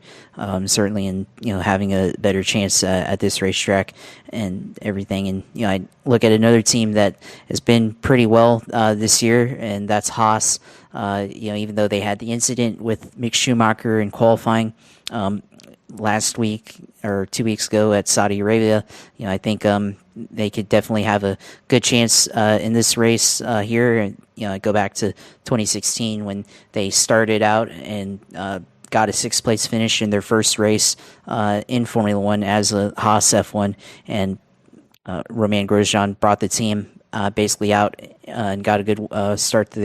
Certainly, in having a better chance at this racetrack and everything. And I look at another team that has been pretty well this year, and that's Haas. Even though they had the incident with Mick Schumacher in qualifying last week or 2 weeks ago at Saudi Arabia, I think they could definitely have a good chance in this race here. Go back to 2016 when they started out and got a sixth place finish in their first race in Formula One as a Haas F1, and Romain Grosjean brought the team basically out and got a good start to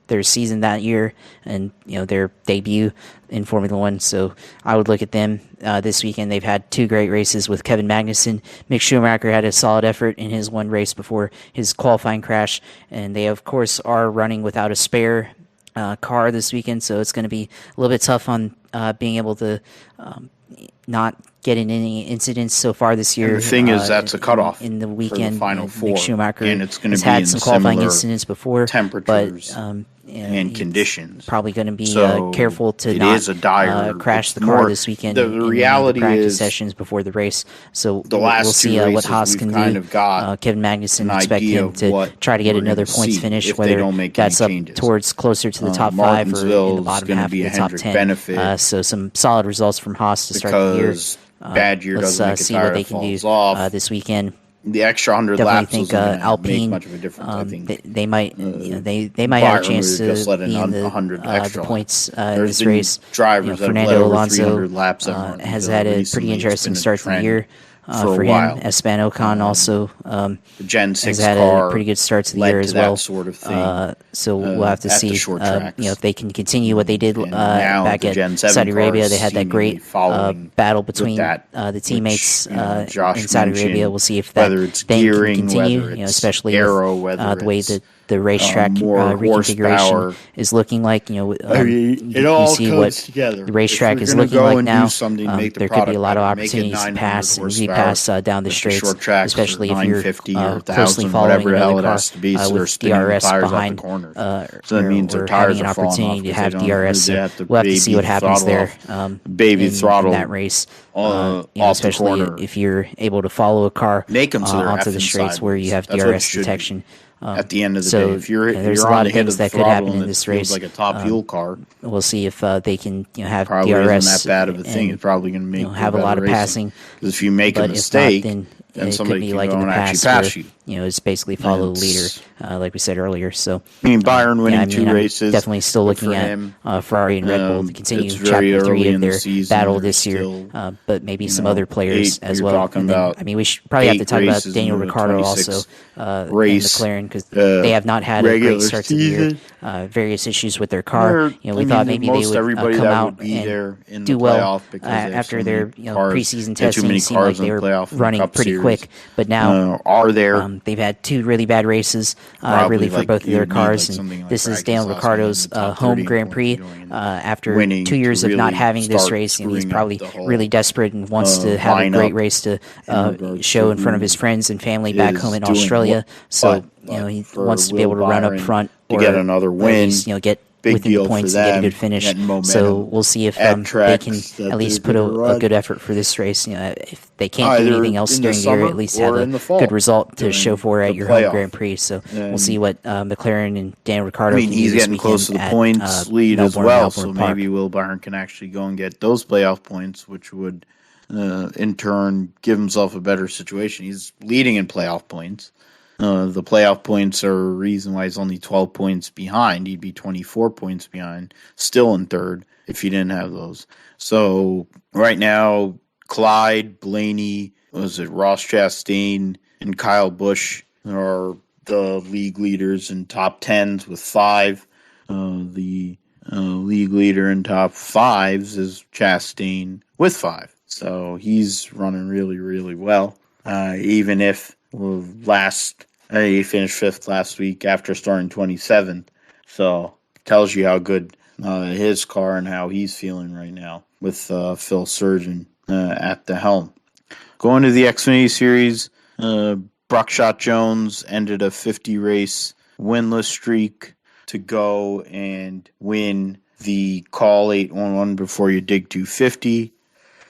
their season that year, and their debut in Formula One. So I would look at them this weekend. They've had two great races with Kevin Magnussen. Mick Schumacher had a solid effort in his one race before his qualifying crash, and they of course are running without a spare car this weekend, so it's going to be a little bit tough on being able to not get in any incidents so far this year. And the thing is, that's a cutoff in the weekend. For the Final Four. Mick Schumacher and it's going to has be had in some qualifying incidents before, temperatures but and conditions. Probably going to be So careful to it not is a dire, crash the it's car more- this weekend. the in reality the practice is sessions before the race. So the last we'll see two what races Haas we've can kind do. of got Kevin Magnussen, an expect idea him of to what try to get we're another gonna points see finish, if they whether don't make that's any up changes. towards closer to the top 5 or in Martinsville the is bottom gonna half of be the a top Hendrick 10. benefit So some solid results from Haas to start the year. because bad year Let's doesn't make a see tire what they that can do falls off. this weekend. The extra 100 Definitely laps think isn't going to Alpine, make much of a difference. I think they might, they might have a Byron chance would to just let in be in the 100 extra the points in There's this been race. drivers that have led Fernando over Alonso 300 laps at Martinsville has had a pretty recently. It's interesting been a start to the trend year for for a him. while. Esteban Ocon also The Gen 6 has had car a pretty good start to the led year to as that well. sort of thing, So we'll have to at the see short tracks. if they can continue what they did And now back the at Gen 7 Saudi car Arabia. is They had that seemingly great following battle with between that, the teammates which, Josh in Saudi mentioned, Arabia. We'll see if that whether it's thing gearing, can continue, whether it's especially aero, with whether the way it's, that the racetrack more reconfiguration horsepower. is looking like. It you all see comes what together. the racetrack If is you're gonna looking go like and now. do something, make the There could be a lot of product better. Make it opportunities to 900 pass and horsepower. repass down the If the straights, short tracks are especially if you're 950 or closely 1,000, following whatever the hell another it car has to be, so they're with spinning the DRS tires out the behind. corners. So that means their or tires having an are falling off opportunity to because have they don't- DRS. they So have to we'll have to see baby what happens throttle there. off. Baby in throttle that race. off the Especially corner. if you're able to follow a car Make them so they're onto effing the straights where you sideways. have That's what it DRS should be. detection. At the end of the so, day, if you're there's you're a lot on the of hit things of the that could throttle happen and in it this feels race. like a top fuel car, We'll see if they can have probably DRS. isn't that bad of a thing. and, It's probably going to make have a lot of passing. Because if you make a But mistake, if not, then it somebody could be can like go in the and actually past pass where, you. it's basically follow the leader, It's- like we said earlier. So I mean, Byron winning I'm 2 races. definitely still good looking for at him. Ferrari and Red Bull to continue It's very Chapter 3 early of in the their season. battle There's this year, still, but maybe some other players as you're well. talking And then, about we should probably have to 8 talk about races Daniel into a Ricciardo 26 also and race, McLaren, because they have not had a regular great start to the year. season. Various issues with their car. Or, We thought maybe they most would everybody come that out would be and there in do the well playoff because they have after so their many cars. preseason They have too testing. many Seemed like cars they in were the playoff and running Cup pretty Series. quick, but now Are there? they've had 2 really bad races, Probably really for like both of you their need, cars. like and something like this is Brad Daniel Keselowski Ricciardo's in the top home 30 Grand points Prix. going and After winning 2 years to of not really having this start race, he's screwing up probably the whole, really desperate and wants to have a great lineup race to regards show to in front of who his friends and family back is in doing Australia. what. So But he for wants to be able to Will run up Byron front to or get another at win, least, get big within deal the points for and get a them, good finish. getting momentum So we'll see if at they tracks can that at least they're put gonna a run. good effort for this race. If they can't do Either anything else in the during the year, summer at least or have in a the fall good result to during show for at the your home playoff. Grand Prix. So we'll And, see what McLaren and Dan Ricciardo I mean, can do he's this getting close to the weekend points at lead as Melbourne, well, Melbourne so Park. maybe Will Byron can actually go and get those playoff points, which would, in turn, give himself a better situation. He's leading in playoff points. The playoff points are a reason why he's only 12 points behind. He'd be 24 points behind, still in third, if he didn't have those. So right now, Clyde, Blaney, Ross Chastain, and Kyle Busch are the league leaders in top 10s with 5. The league leader in top 5s is Chastain with 5. So he's running really, really well. Even if he finished 5th last week after starting 27th. So tells you how good his car and how he's feeling right now with Phil Surgeon at the helm. Going to the Xfinity Series, Bruckshot Jones ended a 50-race winless streak to go and win the Call 811 Before You Dig 250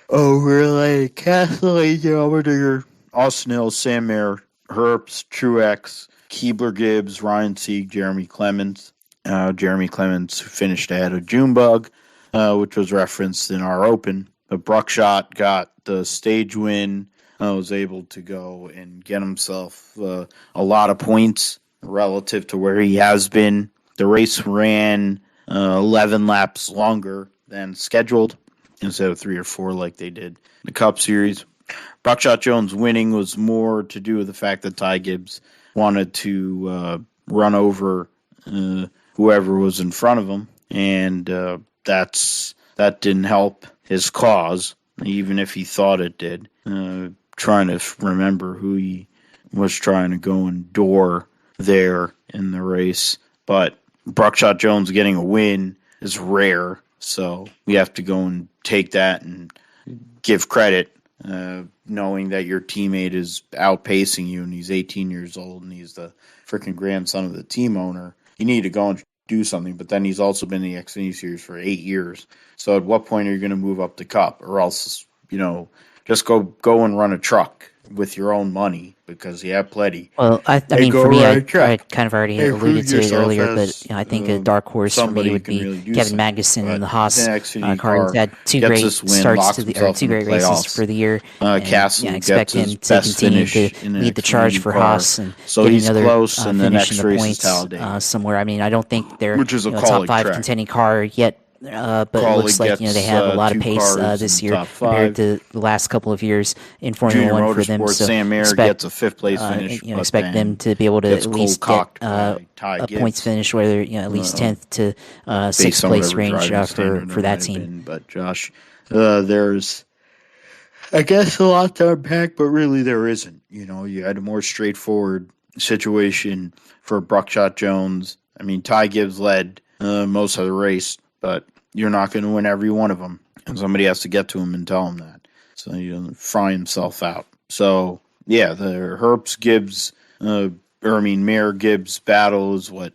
over Castellane, Allmendinger, Austin Hill, Sam Mayer, Herbst, Truex, Keebler Gibbs, Ryan Sieg, Jeremy Clements. Jeremy Clements finished ahead of Junebug, which was referenced in our open. But Bruckshot got the stage win, was able to go and get himself a lot of points relative to where he has been. The race ran 11 laps longer than scheduled instead of 3 or 4 like they did in the Cup Series. Bruckshot Jones winning was more to do with the fact that Ty Gibbs wanted to run over whoever was in front of him, and that didn't help his cause, even if he thought it did. Trying to remember who he was trying to go and door there in the race, but Bruckshot Jones getting a win is rare, so we have to go and take that and give credit, knowing that your teammate is outpacing you and he's 18 years old and he's the freaking grandson of the team owner. You need to go and do something, but then he's also been in the Xfinity Series for 8 years. So at what point are you going to move up the Cup, or else, just go and run a truck with your own money because you have plenty. Well, I mean, for me, I kind of already alluded to it earlier, but I think a dark horse for me would be Kevin Magnussen in the Haas car. He's had 2 great starts to the 2 great races for the year. Castle expect him to continue to lead the charge for Haas and so get he's another close in the finish next in the race points somewhere. I mean, I don't think they're which is a top 5 contending car yet. But it looks like they have a lot of pace this year compared to the last couple of years in Formula Junior 1 for them. So Sam Mayer gets a 5th place finish. Expect them to be able to at least get a points finish, whether at least 10th to 6th place range for that team. But Josh, there's, I guess, a lot to unpack, but really there isn't. You had a more straightforward situation for Bruckshot Jones. I mean, Ty Gibbs led most of the race, but you're not going to win every one of them. And somebody has to get to him and tell him that, so he doesn't fry himself out. So, yeah, the Herbst Gibbs, Mayer Gibbs battle is what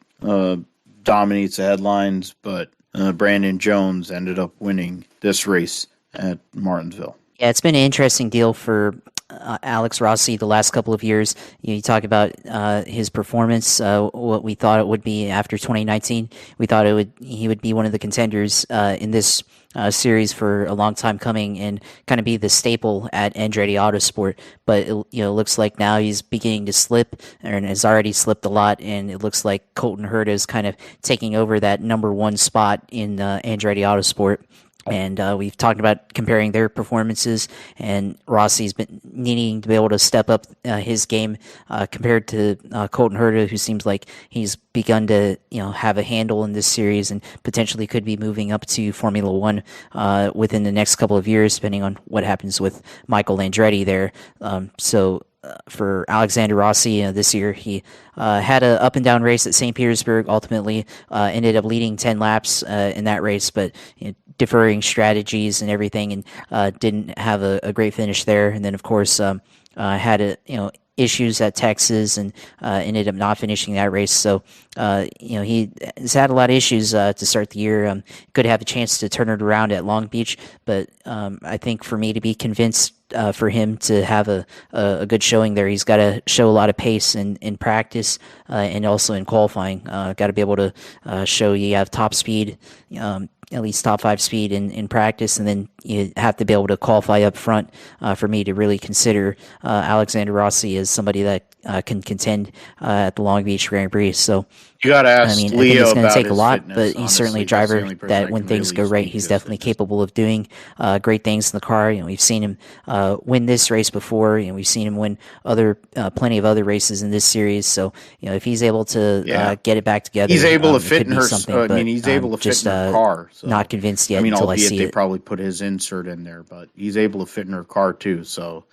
dominates the headlines, but Brandon Jones ended up winning this race at Martinsville. Yeah, it's been an interesting deal for Alex Rossi the last couple of years. You talk about his performance, what we thought it would be after 2019. We thought he would be one of the contenders in this series for a long time coming and kind of be the staple at Andretti Autosport. But it looks like now he's beginning to slip, and has already slipped a lot. And it looks like Colton Herta is kind of taking over that number 1 spot in Andretti Autosport. And we've talked about comparing their performances, and Rossi's been needing to be able to step up his game compared to Colton Herta, who seems like he's begun to have a handle in this series and potentially could be moving up to Formula One within the next couple of years, depending on what happens with Michael Andretti there. For Alexander Rossi this year, he had an up and down race at St. Petersburg. Ultimately, ended up leading 10 laps in that race, but deferring strategies and everything, and didn't have a great finish there. And then, of course, had issues at Texas and ended up not finishing that race. So, he has had a lot of issues to start the year. Could have a chance to turn it around at Long Beach, but I think for me to be convinced for him to have a good showing there, he's got to show a lot of pace in practice and also in qualifying. Got to be able to show you have top speed, at least top 5 speed in practice, and then you have to be able to qualify up front for me to really consider Alexander Rossi as somebody that can contend at the Long Beach Grand Prix. So you got to ask I think Leo it's going to about take a his lot, fitness, but he's honestly. certainly a That's the driver only person that that when can things really go right, speak he's to his definitely fitness. capable of doing great things in the car. We've seen him win this race before, we've seen him win plenty of other races in this series. So if he's able to get it back together, he's able to it fit could in be her. something. I mean, he's able to fit just in her car. So. not convinced yet I mean, until I albeit see they it. probably put his insert in there, but he's able to fit in her car too. So,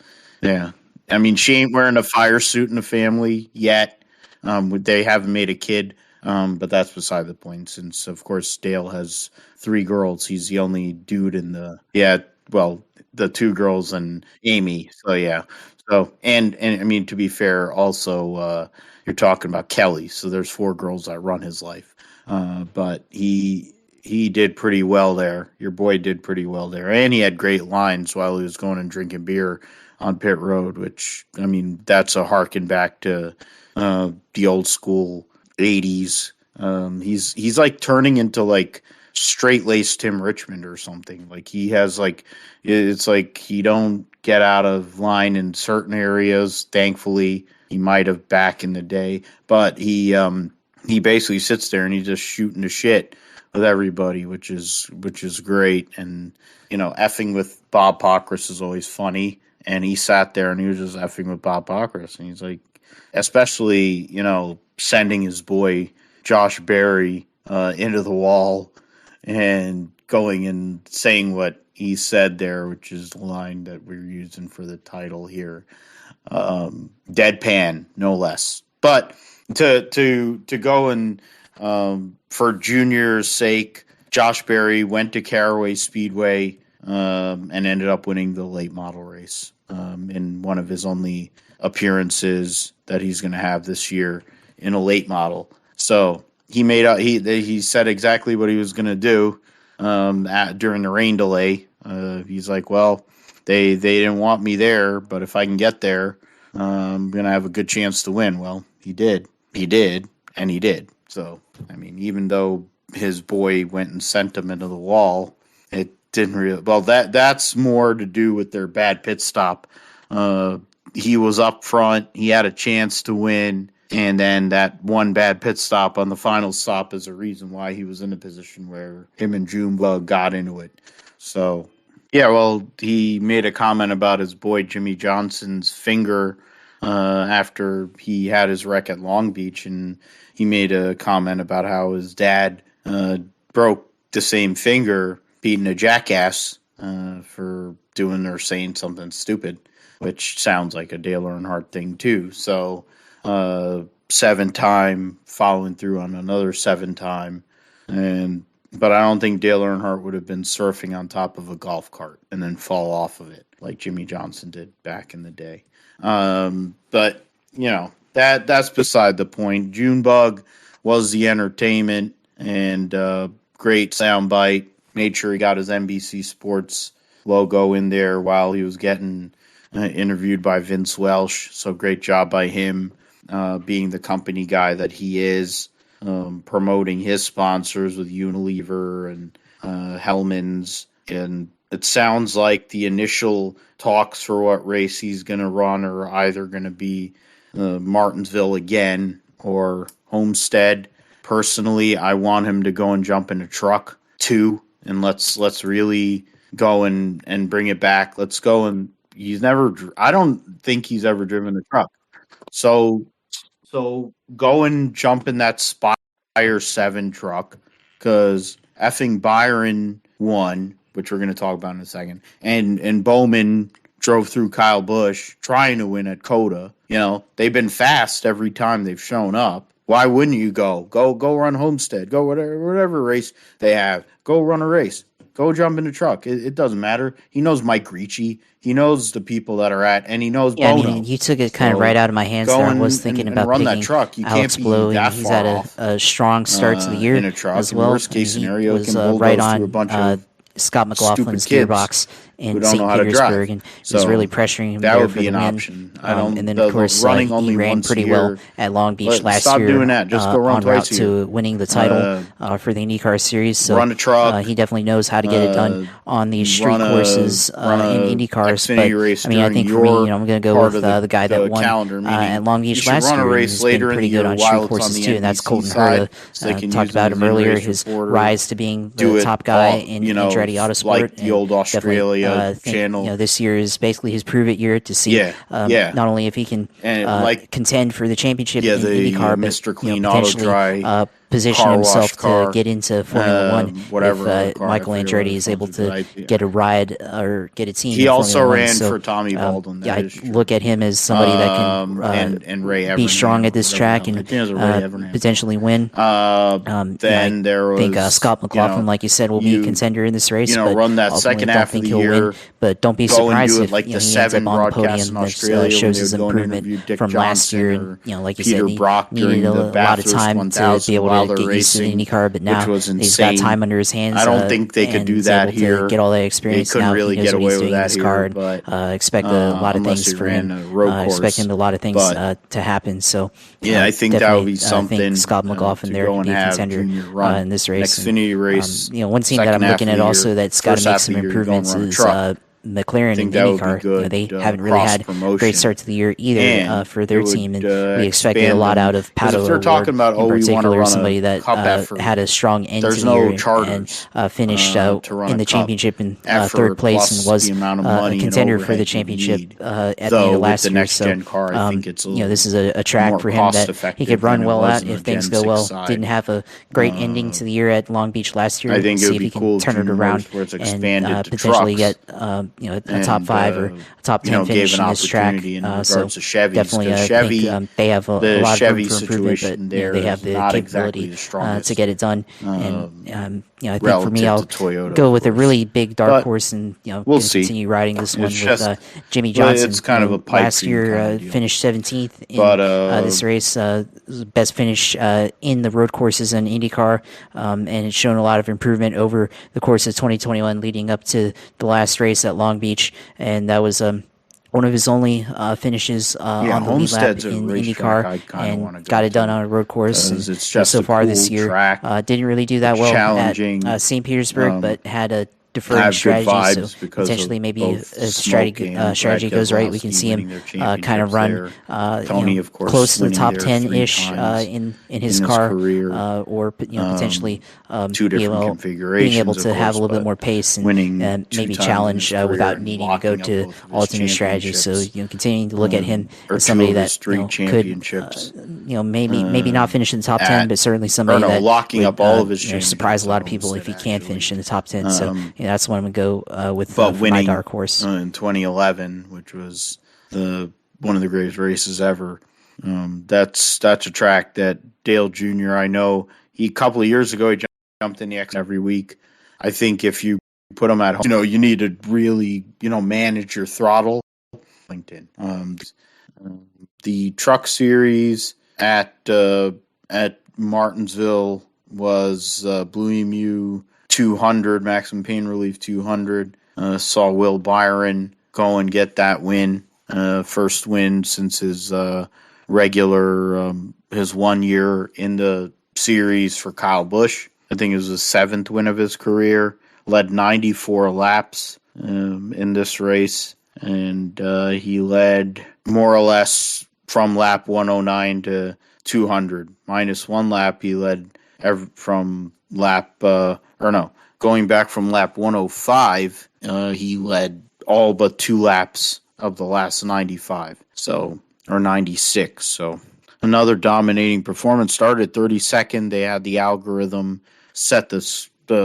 yeah. I mean, she ain't wearing a fire suit in the family yet. They haven't made a kid. But that's beside the point, since of course Dale has 3 girls. He's the only dude in the the 2 girls and Amy. So yeah. So and I mean, to be fair, also you're talking about Kelly. So there's 4 girls that run his life. But he did pretty well there. Your boy did pretty well there, and he had great lines while he was going and drinking beer on pit road. Which, I mean, that's a harken back to the old school '80s. He's like turning into like straight laced Tim Richmond or something. Like he has like, it's like he don't get out of line in certain areas. Thankfully, he might have back in the day, but he basically sits there and he's just shooting the shit with everybody, which is great. And effing with Bob Pockrass is always funny. And he sat there and he was just effing with Bob Pockrass, and he's like, especially sending his boy Josh Berry into the wall and going and saying what he said there, which is the line that we're using for the title here. Deadpan, no less. But to go and for Junior's sake, Josh Berry went to Caraway Speedway and ended up winning the late model race in one of his only appearances that he's going to have this year in a late model. So he said exactly what he was going to do during the rain delay. He's like, well, they didn't want me there, but if I can get there, I'm going to have a good chance to win. Well, he did, and he did. So, I mean, even though his boy went and sent him into the wall, it didn't really, well, that's more to do with their bad pit stop. He was up front. He had a chance to win. And then that one bad pit stop on the final stop is a reason why he was in a position where him and Junebug got into it. So, yeah, well, he made a comment about his boy Jimmy Johnson's finger after he had his wreck at Long Beach. And he made a comment about how his dad broke the same finger beating a jackass for doing or saying something stupid, which sounds like a Dale Earnhardt thing too. So 7-time following through on another 7-time, but I don't think Dale Earnhardt would have been surfing on top of a golf cart and then fall off of it like Jimmy Johnson did back in the day. But that's beside the point. Junebug was the entertainment and great soundbite. Made sure he got his NBC Sports logo in there while he was getting interviewed by Vince Welsh. So great job by him, being the company guy that he is, promoting his sponsors with Unilever and Hellmann's. And it sounds like the initial talks for what race he's going to run are either going to be Martinsville again or Homestead. Personally, I want him to go and jump in a truck too, and let's really go and bring it back. Let's go and I don't think he's ever driven a truck. So go and jump in that Spire 7 truck, because effing Byron won, which we're going to talk about in a second, and Bowman drove through Kyle Busch trying to win at Coda. They've been fast every time they've shown up. Why wouldn't you go run Homestead? Go whatever race they have. Go run a race. Go jump in the truck. It doesn't matter. He knows Mike Ricci. He knows the people that are at, and he knows Bono. I mean, you took it kind of right out of my hands there. I was thinking about run picking that truck. You Alex can't Palou, be that and he's far had off, a strong start to the year in a truck. as well. Worst case scenario, was can bulldoze right through a on bunch of Scott McLaughlin's kids gearbox in who don't St. know how to Petersburg, drive. and So was really pressuring him that there would for be the an win. option. And then, of course, running he only ran once pretty a well year. at Long Beach last Stop year. doing that. Just go run on twice route a year. to winning the title for the IndyCar Series. So Run a truck. he definitely knows how to get it done on these street courses in IndyCars. XFinity race But I mean, I think for me, I'm going to go with the guy that won at Long Beach last year. And has been pretty good on street courses too, and that's Colton Herta. Talked about him earlier. His rise to being the top guy in Andretti Autosport. Like the old Australia channel. This year is basically his prove it year to see not only if he can contend for the championship in IndyCar, but Mr. Clean Auto Dry position car himself wash car, to get into Formula One whatever if car, Michael Andretti is able to get a ride or get a team. He in also Formula ran One. So, for Tommy Baldwin. yeah, I look at him as somebody that can and Ray be Evernham, strong at this track I and think it was a Ray Evernham. potentially win. Then there was, I think Scott McLaughlin, like you said, will be a contender in this race. But run that second half of the year. Win, but don't be go and surprised do it if like the he ends up on the podium. in That Australia shows when his they would go and improvement interview Dick from last Johnson year. or And like you Peter said, he Brock needed during a the lot of Bathurst time to 1000 be able while to they're get used to the racing, IndyCar. But now which was he's got insane. time under his hands. I don't think they could do and that is able here. to get all that They experience. couldn't Now really he knows get what away he's with doing in that his car, here, and but expect a lot of unless things he for ran him. a road course. Expecting a lot of things But to happen. So yeah, I think that would be I something. think Scott McLaughlin to there go could and be a have contender Junior run in this race. Xfinity race. One team that I'm looking at also that's got to make some improvements is McLaren and IndyCar. They haven't really had a great start to the year either for their team, and we expected a lot out of Pato if they're talking about, in particular, run somebody that had a strong end to the year and finished in the championship in third place and was a contender for the championship at the end of last year. So, this is a track for him that he could run well at if things go well. Didn't have a great ending to the year at Long Beach last year. I think see if he can turn it around and potentially get a top 5 or a top 10 finish in this track. So definitely, I think they have a lot of room for improvement, but they have the capability to get it done. And I think for me, I'll go with a really big dark horse and we'll continue riding this one with Jimmy Johnson. It's kind of a pipe last year finished 17th in this race, best finish in the road courses in IndyCar, and it's shown a lot of improvement over the course of 2021 leading up to the last race at Long Beach, and that was one of his only finishes on the lead lap in IndyCar, and got it done on a road course. And it's just so far cool this year, track. Didn't really do that well at St. Petersburg, but had a deferred strategy, so potentially maybe if strategy goes right, we can see him kind of run Tony, of course, close to the top 10-ish in his car, career, or potentially two different configurations, being able to have a little bit more pace and maybe challenge without needing to go to alternate strategy. So continuing to look at him as somebody that could maybe not finish in the top 10, but certainly somebody that locking up all of his surprise a lot of people if he can finish in the top 10. So that's what I'm going to go with for my dark horse. In 2011, which was one of the greatest races ever. That's a track that Dale Jr., I know, a couple of years ago, he jumped in the X every week. I think if you put him at home, you need to really, manage your throttle. LinkedIn. The Truck Series at Martinsville was Blue Emu 200, maximum pain relief 200. Saw Will Byron go and get that win. First win since his regular, his 1 year in the series for Kyle Busch. I think it was the 7th win of his career. Led 94 laps in this race. And he led more or less from lap 109 to 200. Minus 1 lap, he led from lap, going back from lap 105, he led all but 2 laps of the last 95, or 96. So another dominating performance. Started 32nd. They had the algorithm set the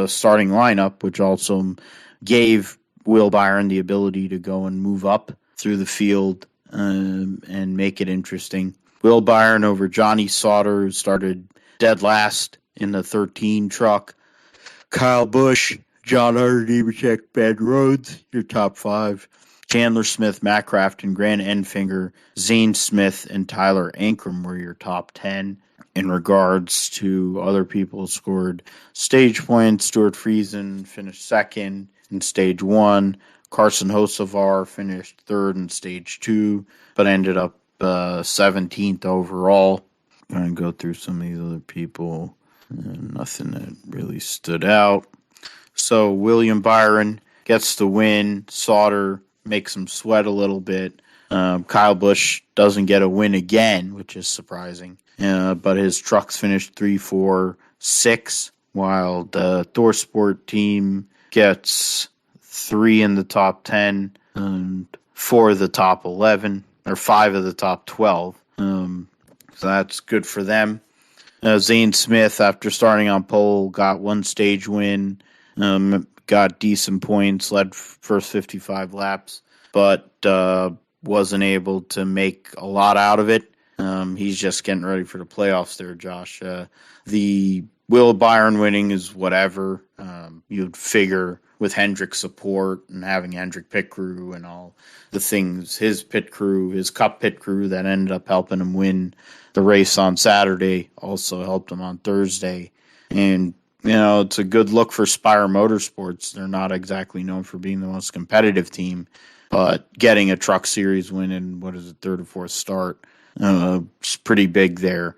starting lineup, which also gave Will Byron the ability to go and move up through the field and make it interesting. Will Byron over Johnny Sauter, who started dead last in the 13 truck. Kyle Busch, John Hunter, Nemechek, Ben Rhodes, your top 5. Chandler Smith, Matt Crafton, Grant Enfinger, Zane Smith, and Tyler Ankrum were your top 10. In regards to other people scored stage points, Stuart Friesen finished 2nd in stage 1. Carson Hocevar finished 3rd in stage 2, but ended up 17th overall. I'm going to go through some of these other people. Nothing that really stood out. So William Byron gets the win. Sauter makes him sweat a little bit. Kyle Busch doesn't get a win again, which is surprising. But his trucks finished 3, 4, 6, while the ThorSport team gets 3 in the top 10 and 4 of the top 11, or 5 of the top 12. So that's good for them. Zane Smith, after starting on pole, got one stage win, got decent points, led first 55 laps, but wasn't able to make a lot out of it. He's just getting ready for the playoffs there, Josh. The Will Byron winning is whatever. You'd figure with Hendrick's support and having Hendrick pit crew and all the things, his pit crew, his cup pit crew that ended up helping him win the race on Saturday also helped him on Thursday. And, it's a good look for Spire Motorsports. They're not exactly known for being the most competitive team, but getting a Truck Series win in, third or fourth start, it's pretty big there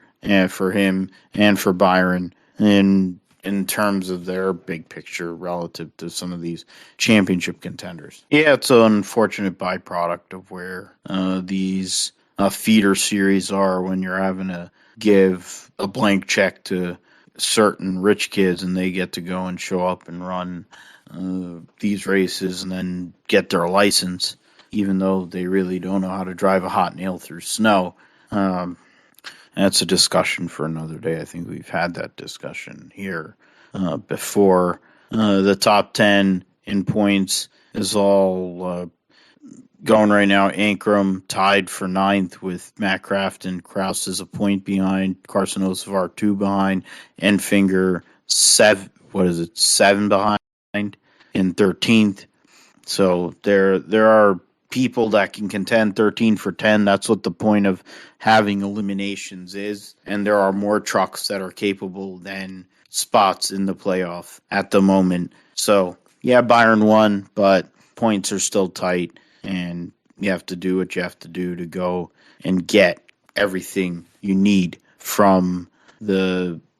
for him and for Byron. And in terms of their big picture relative to some of these championship contenders. Yeah, it's an unfortunate byproduct of where these feeder series are when you're having to give a blank check to certain rich kids and they get to go and show up and run these races and then get their license, even though they really don't know how to drive a hot nail through snow. That's a discussion for another day. I think we've had that discussion here before. The top 10 in points is all going right now. Ankrum tied for 9th with Matt Crafton. Kraus is a point behind. Carson Osavar 2 behind. Enfinger 7 behind in 13th. So there are people that can contend 13 for 10. That's what the point of having eliminations is. And there are more trucks that are capable than spots in the playoff at the moment. So, yeah, Byron won, but points are still tight. And you have to do what you have to do to go and get everything you need from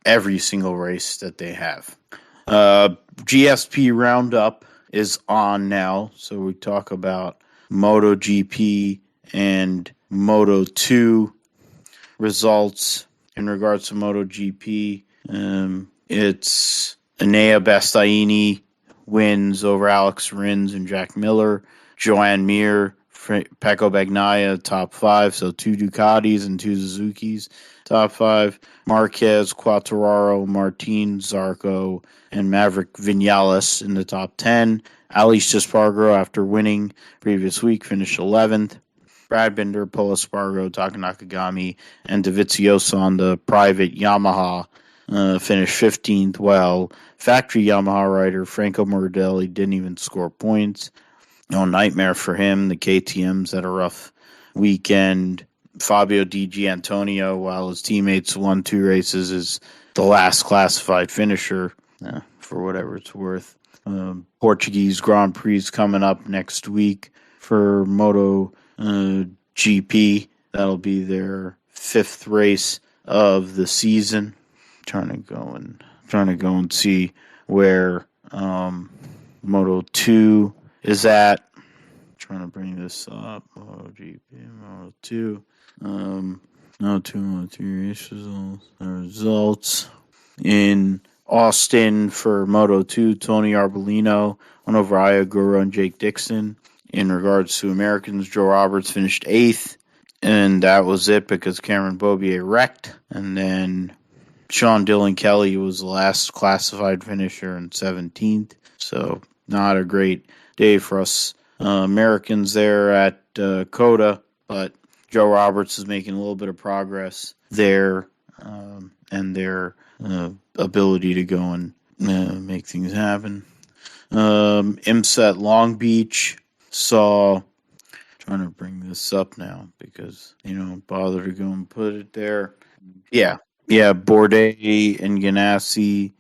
every single race that they have. GSP Roundup is on now. So we talk about MotoGP and Moto2 results. In regards to MotoGP, it's Enea Bastianini wins over Alex Rins and Jack Miller. Joan Mir, Pecco Bagnaia, top 5. So 2 Ducatis and 2 Suzukis, top 5. Marquez, Quartararo, Martin, Zarco, and Maverick Vinales in the top 10. Alex Espargaro, after winning previous week, finished 11th. Brad Binder, Pol Espargaro, Taka Nakagami, and Dovizioso on the private Yamaha finished 15th. Well, factory Yamaha rider Franco Morbidelli didn't even score points. No nightmare for him. The KTM's had a rough weekend. Fabio Di Gianantonio, while his teammates won 2 races, is the last classified finisher, for whatever it's worth. Portuguese Grand Prix coming up next week for Moto GP. That'll be their 5th race of the season. Trying to go and see where Moto 2 is at. Trying to bring this up. Moto GP, Moto 2. Moto 2, Moto 3 race results. The results in Austin for Moto 2, Tony Arbolino won over Ayagura and Jake Dixon. In regards to Americans, Joe Roberts finished 8th, and that was it because Cameron Beaubier wrecked. And then Sean Dillon Kelly was the last classified finisher in 17th. So not a great day for us Americans there at COTA, but Joe Roberts is making a little bit of progress there, and their ability to go and make things happen. IMSA at Long Beach saw, trying to bring this up now because they don't bother to go and put it there. Yeah, Bourdais and Ganassi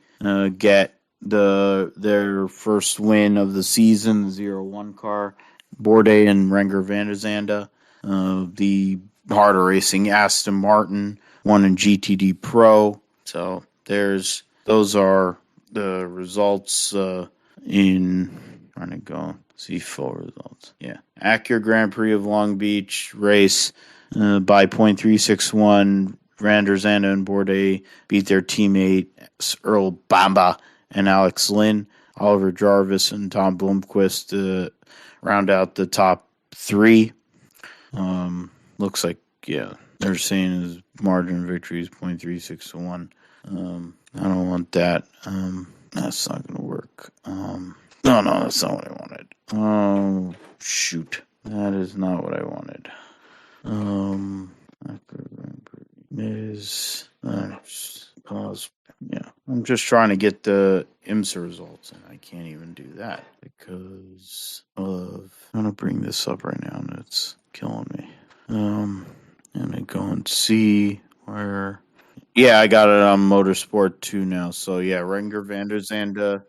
get their first win of the season, the 0-1 car. Bourdais and Renger van der Zande. The harder racing Aston Martin won in GTD Pro. So those are the results in, trying to go see full results. Yeah. Acura Grand Prix of Long Beach race by .361. Van der Zande and Bourdais beat their teammate Earl Bamba and Alex Lynn. Oliver Jarvis and Tom Blomqvist round out the top 3. Looks like, they're saying his margin of victory is 0.36 to 1. I don't want that. That's not going to work. No, that's not what I wanted. Oh, shoot. That is not what I wanted. Pause. Yeah, I'm just trying to get the IMSA results, and I can't even do that because of. I'm gonna bring this up right now, and it's killing me. And I go and see where. Yeah, I got it on Motorsport 2 now. So yeah, Renger van der Zande,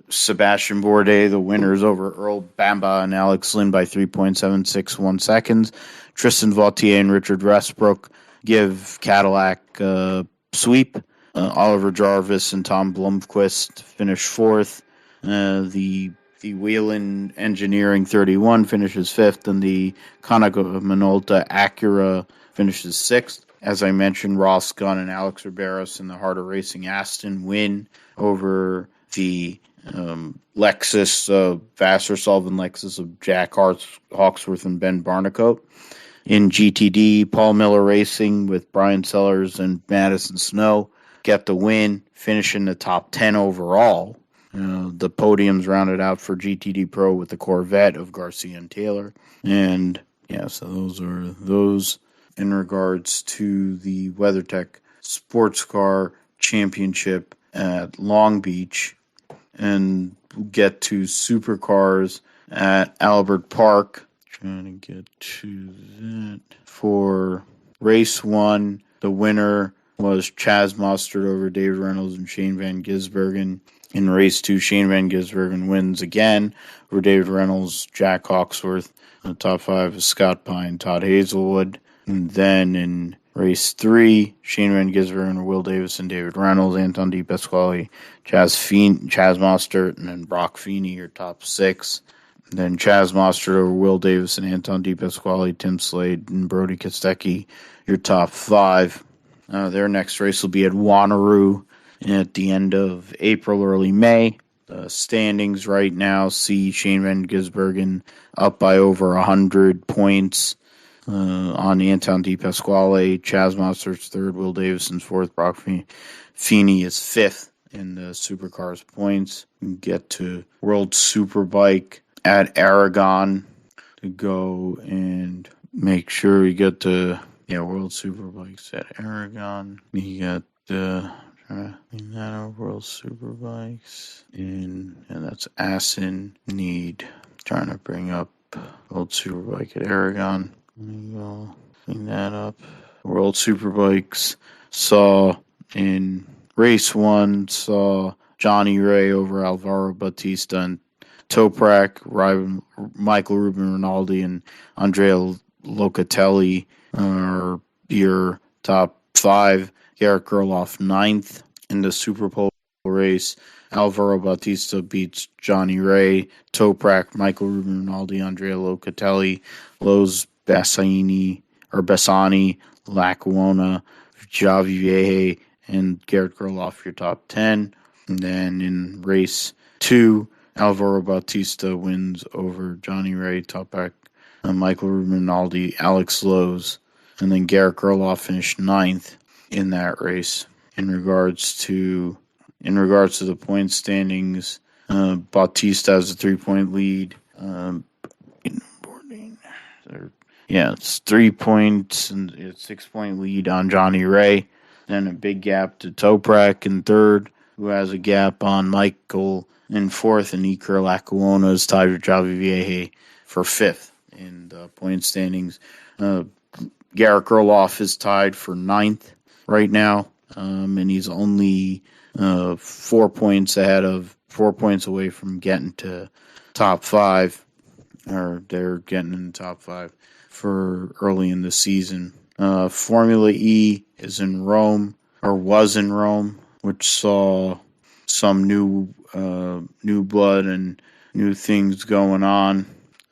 Sebastian Bourdais, the winners over Earl Bamba and Alex Lynn by 3.761 seconds. Tristan Vautier and Richard Westbrook give Cadillac sweep. Oliver Jarvis and Tom Blomqvist finish fourth. The Whelen Engineering 31 finishes fifth, and the Konica Minolta Acura finishes sixth. As I mentioned, Ross Gunn and Alex Riberos in the Heart of Racing Aston win over the Lexus, Vassar Sullivan Lexus of Jack Hawksworth and Ben Barnicoat. In GTD, Paul Miller Racing with Brian Sellers and Madison Snow get the win, finishing the top 10 overall. The podiums rounded out for GTD Pro with the Corvette of Garcia and Taylor. And yeah, so those are those in regards to the WeatherTech Sports Car Championship at Long Beach. And we'll get to supercars at Albert Park. Trying to get to that. For race 1, the winner was Chaz Mostert over David Reynolds and Shane Van Gisbergen. In race 2, Shane Van Gisbergen wins again over David Reynolds, Jack Hawksworth. In the top 5 is Scott Pine, Todd Hazelwood. And then in race 3, Shane Van Gisbergen over Will Davison, David Reynolds, Anton De Pasquale, Chaz Mostert, and then Brock Feeney, your top 6. And then Chaz Mostert over Will Davison, Anton De Pasquale, Tim Slade, and Brody Kostecki, your top 5. Their next race will be at Wanneroo at the end of April, early May. The standings right now see Shane Van Gisbergen up by over 100 points on Anton De Pasquale. Chaz Mostert's third, Will Davison's fourth, Brock Feeney is fifth in the Supercars points. We get to World Superbike at Aragon to go and make sure we get to World Superbikes at Aragon. We got World Superbikes and that's Assen Need. Trying to bring up World Superbike at Aragon. We'll clean that up. World Superbikes saw in race 1 Johnny Ray over Alvaro Bautista and Toprak, Michael Ruben Rinaldi, and Andrea Locatelli are your top 5. Garrett Gerloff 9th in the Super Pole race. Alvaro Bautista beats Johnny Ray. Toprak, Michael Ruben Rinaldi, Andrea Locatelli, Lowe's Bassani, Lackawanna, Javi Vieje, and Garrett Gerloff your top 10. And then in race 2, Alvaro Bautista wins over Johnny Ray, Toprak, Michael Ruben Rinaldi, Alex Lowe's, and then Garrett Gerloff finished 9th in that race. In regards to the point standings, Bautista has a 3-point lead. It's 3 points and it's 6-point lead on Johnny Ray. Then a big gap to Toprak in third, who has a gap on Michael in fourth, and Iker Lackawanna is tied with Javi Vieje for fifth in the point standings. Garrett Gerloff is tied for 9th right now, and he's only 4 points away from getting to top 5, or they're getting in the top 5 for early in the season. Formula E is in Rome, or was in Rome, which saw some new blood and new things going on.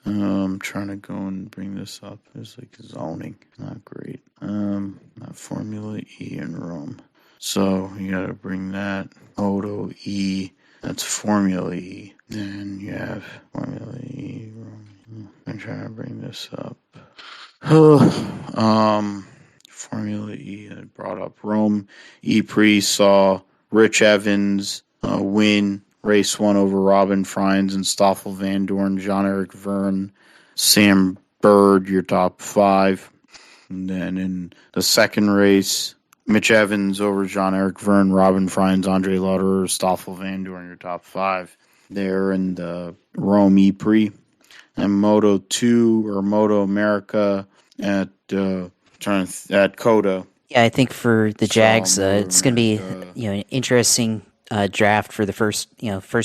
I'm trying to go and bring this up. There's like zoning. Not great. Not Formula E in Rome. So you gotta bring that. Moto E. That's Formula E. Then you have Formula E. Rome. I'm trying to bring this up. Formula E, I brought up Rome. Ypres saw Rich Evans win race 1 over Robin Frijns and Stoffel Van Dorn, Jean-Eric Verne, Sam Bird, your top 5. And then in the second race, Mitch Evans over Jean-Eric Verne, Robin Frijns, Andre Lauderer, Stoffel Van Dorn, your top 5 there in the Rome Ypres. And Moto 2 or Moto America at COTA. Yeah, I think for the Jags, it's going to be an interesting draft for the first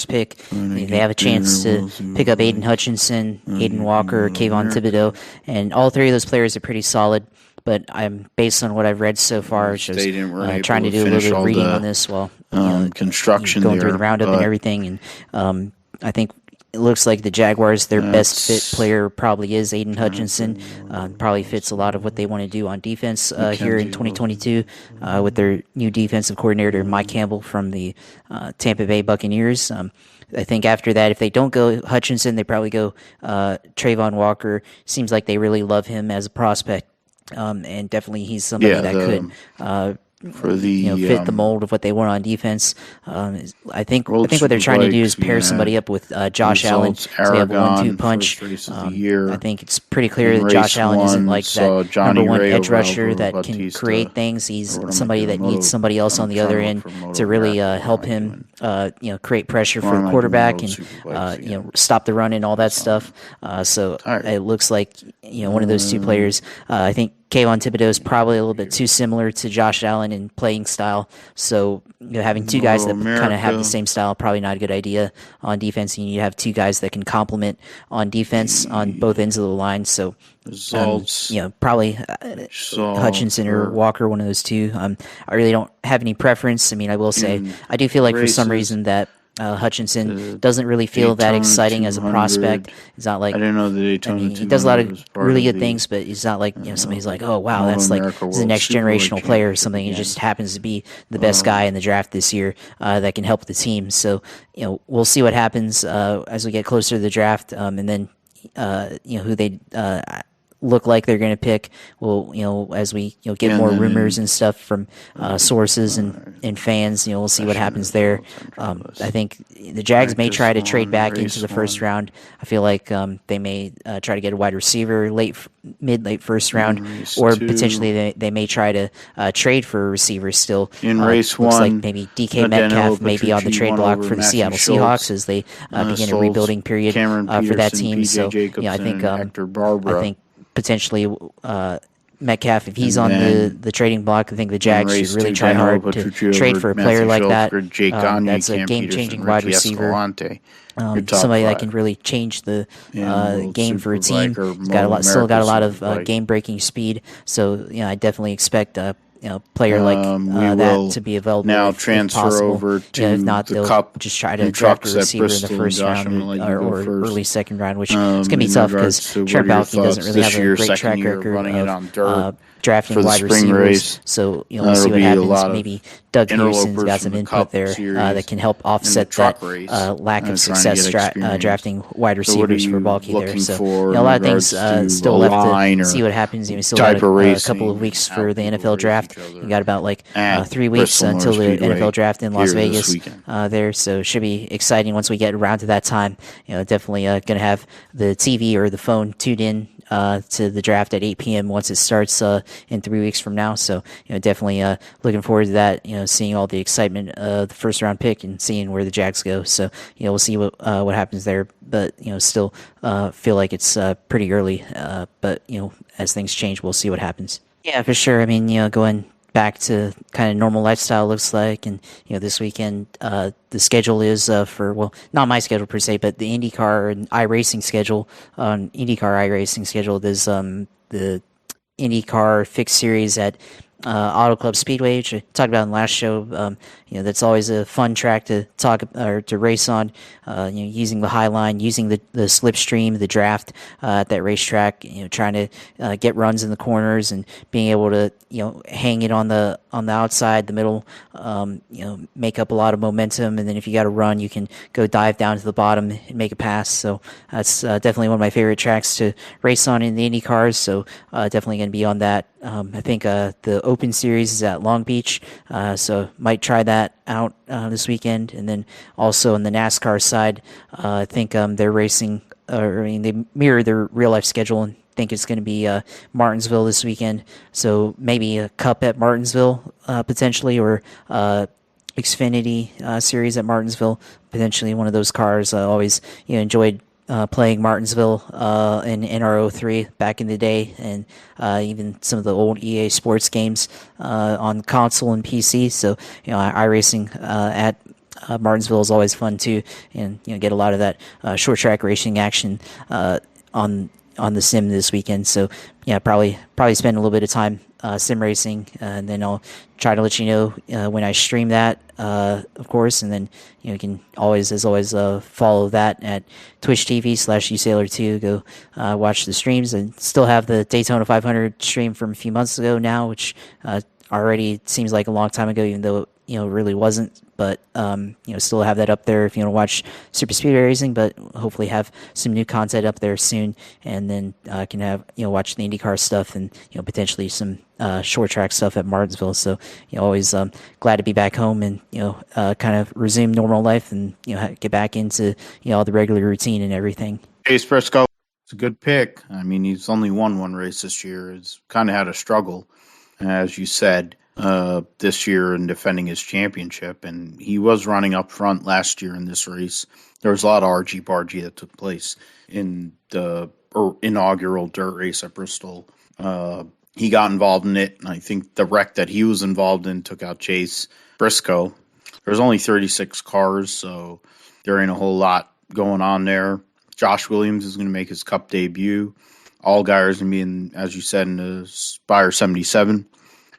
pick. They have a chance to pick up Aiden Hutchinson, Aiden Walker, Kayvon Thibodeau, and all 3 of those players are pretty solid. But I'm based on what I've read so far, just trying to do a little bit of reading on this while construction going through the roundup and everything. And I think it looks like the Jaguars, their best fit player probably is Aiden Hutchinson. Probably fits a lot of what they want to do on defense here in 2022 with their new defensive coordinator, Mike Campbell from the Tampa Bay Buccaneers. I think after that, if they don't go Hutchinson, they probably go Trayvon Walker. Seems like they really love him as a prospect. And definitely he's somebody that could fit the mold of what they want on defense. I think what they're trying to do is pair somebody up with Josh Allen, so they have a 1-2 punch. I think it's pretty clear that Josh Allen isn't like that number 1 edge rusher that can create things. He's somebody that needs somebody else on the other end to really help him create pressure for the quarterback and stop the run and all that stuff. So it looks like one of those 2 players. I think Kayvon Thibodeau is probably a little bit too similar to Josh Allen in playing style. So having 2 guys that kind of have the same style, probably not a good idea on defense. You need to have 2 guys that can complement on defense on both ends of the line. So probably Hutchinson or Walker, one of those 2. I really don't have any preference. I mean, I will say I do feel like for some reason that Hutchinson doesn't really feel that exciting as a prospect. He's not like, I didn't know the Daytona he does a lot of really good things, but he's not like somebody's like, oh wow, that's like he's the next generational player or something. He just happens to be the best guy in the draft this year that can help the team. So we'll see what happens as we get closer to the draft, and then who they look like they're going to pick. Well, as we get more rumors and stuff from sources and fans, we'll see what happens there. I think the Jags may try to trade back into the first round. I feel like they may try to get a wide receiver late first round, or potentially they may try to trade for a receiver still. In race 1, looks like maybe DK Metcalf may be on the trade block for the Seattle Seahawks as they begin a rebuilding period for that team. So I think potentially Metcalf, if he's on the trading block, I think the Jags should really try hard to trade for a player like that. That's a game-changing wide receiver. Somebody that can really change the game for a team. He's still got a lot of game-breaking speed. So I definitely expect player like that to be available now transfer over to if not, they'll Cup just try to draft a receiver in the first round or early second round, which is going to be tough because Trent Baalke doesn't really have a great track record of drafting wide receivers. So we'll see what happens. Maybe Doug Peterson's got some input there that can help offset that lack of success drafting wide receivers for Baalke there. So a lot of things still left to see what happens. We still got a couple of weeks for the NFL draft. You got about 3 weeks until the NFL draft in Las Vegas there. So it should be exciting once we get around to that time. Definitely going to have the TV or the phone tuned in to the draft at 8 p.m. once it starts in 3 weeks from now. So definitely looking forward to that. Seeing all the excitement of the first round pick and seeing where the Jags go. So we'll see what happens there. But still feel like it's pretty early. But as things change, we'll see what happens. Yeah, for sure. I mean, going back to kind of normal lifestyle looks like, and this weekend the schedule is for not my schedule per se, but the IndyCar and iRacing schedule. On IndyCar iRacing schedule, there's the IndyCar fixed series at Auto Club Speedway, which I talked about in the last show. That's always a fun track to talk or to race on. Using the high line, using the slipstream, the draft at that racetrack. Trying to get runs in the corners and being able to hang it on the on the outside, the middle, make up a lot of momentum. And then if you got to run, you can go dive down to the bottom and make a pass. So that's definitely one of my favorite tracks to race on in the Indy cars. So definitely going to be on that. I think the Open Series is at Long Beach, so might try that out this weekend. And then also on the NASCAR side, I think they're racing, they mirror their real life schedule, and think it's going to be Martinsville this weekend. So maybe a Cup at Martinsville potentially, or XFinity series at Martinsville potentially. One of those cars. I always enjoyed playing Martinsville in NR03 back in the day, and even some of the old EA Sports games on console and PC. So iRacing at Martinsville is always fun too, and get a lot of that short track racing action on the sim this weekend. So yeah, probably spend a little bit of time sim racing, and then I'll try to let you know when I stream that, of course. And then you can always, as always, follow that at Twitch TV/usailor2. Go watch the streams, and still have the Daytona 500 stream from a few months ago now, which already seems like a long time ago, even though it really wasn't. But still have that up there if you want to watch super speedway racing. But hopefully have some new content up there soon, and then can have watch the IndyCar stuff, and potentially some short track stuff at Martinsville. So always glad to be back home, and kind of resume normal life, and get back into all the regular routine and everything. Chase Briscoe, it's a good pick. I mean, he's only won one race this year. He's kind of had a struggle, as you said, this year in defending his championship, and he was running up front last year in this race. There was a lot of argy-bargy that took place in the inaugural dirt race at Bristol. He got involved in it, and I think the wreck that he was involved in took out Chase Briscoe. There's only 36 cars, so there ain't a whole lot going on there. Josh Williams is going to make his Cup debut. Allgaier is going to be in, as you said, in the Spire 77.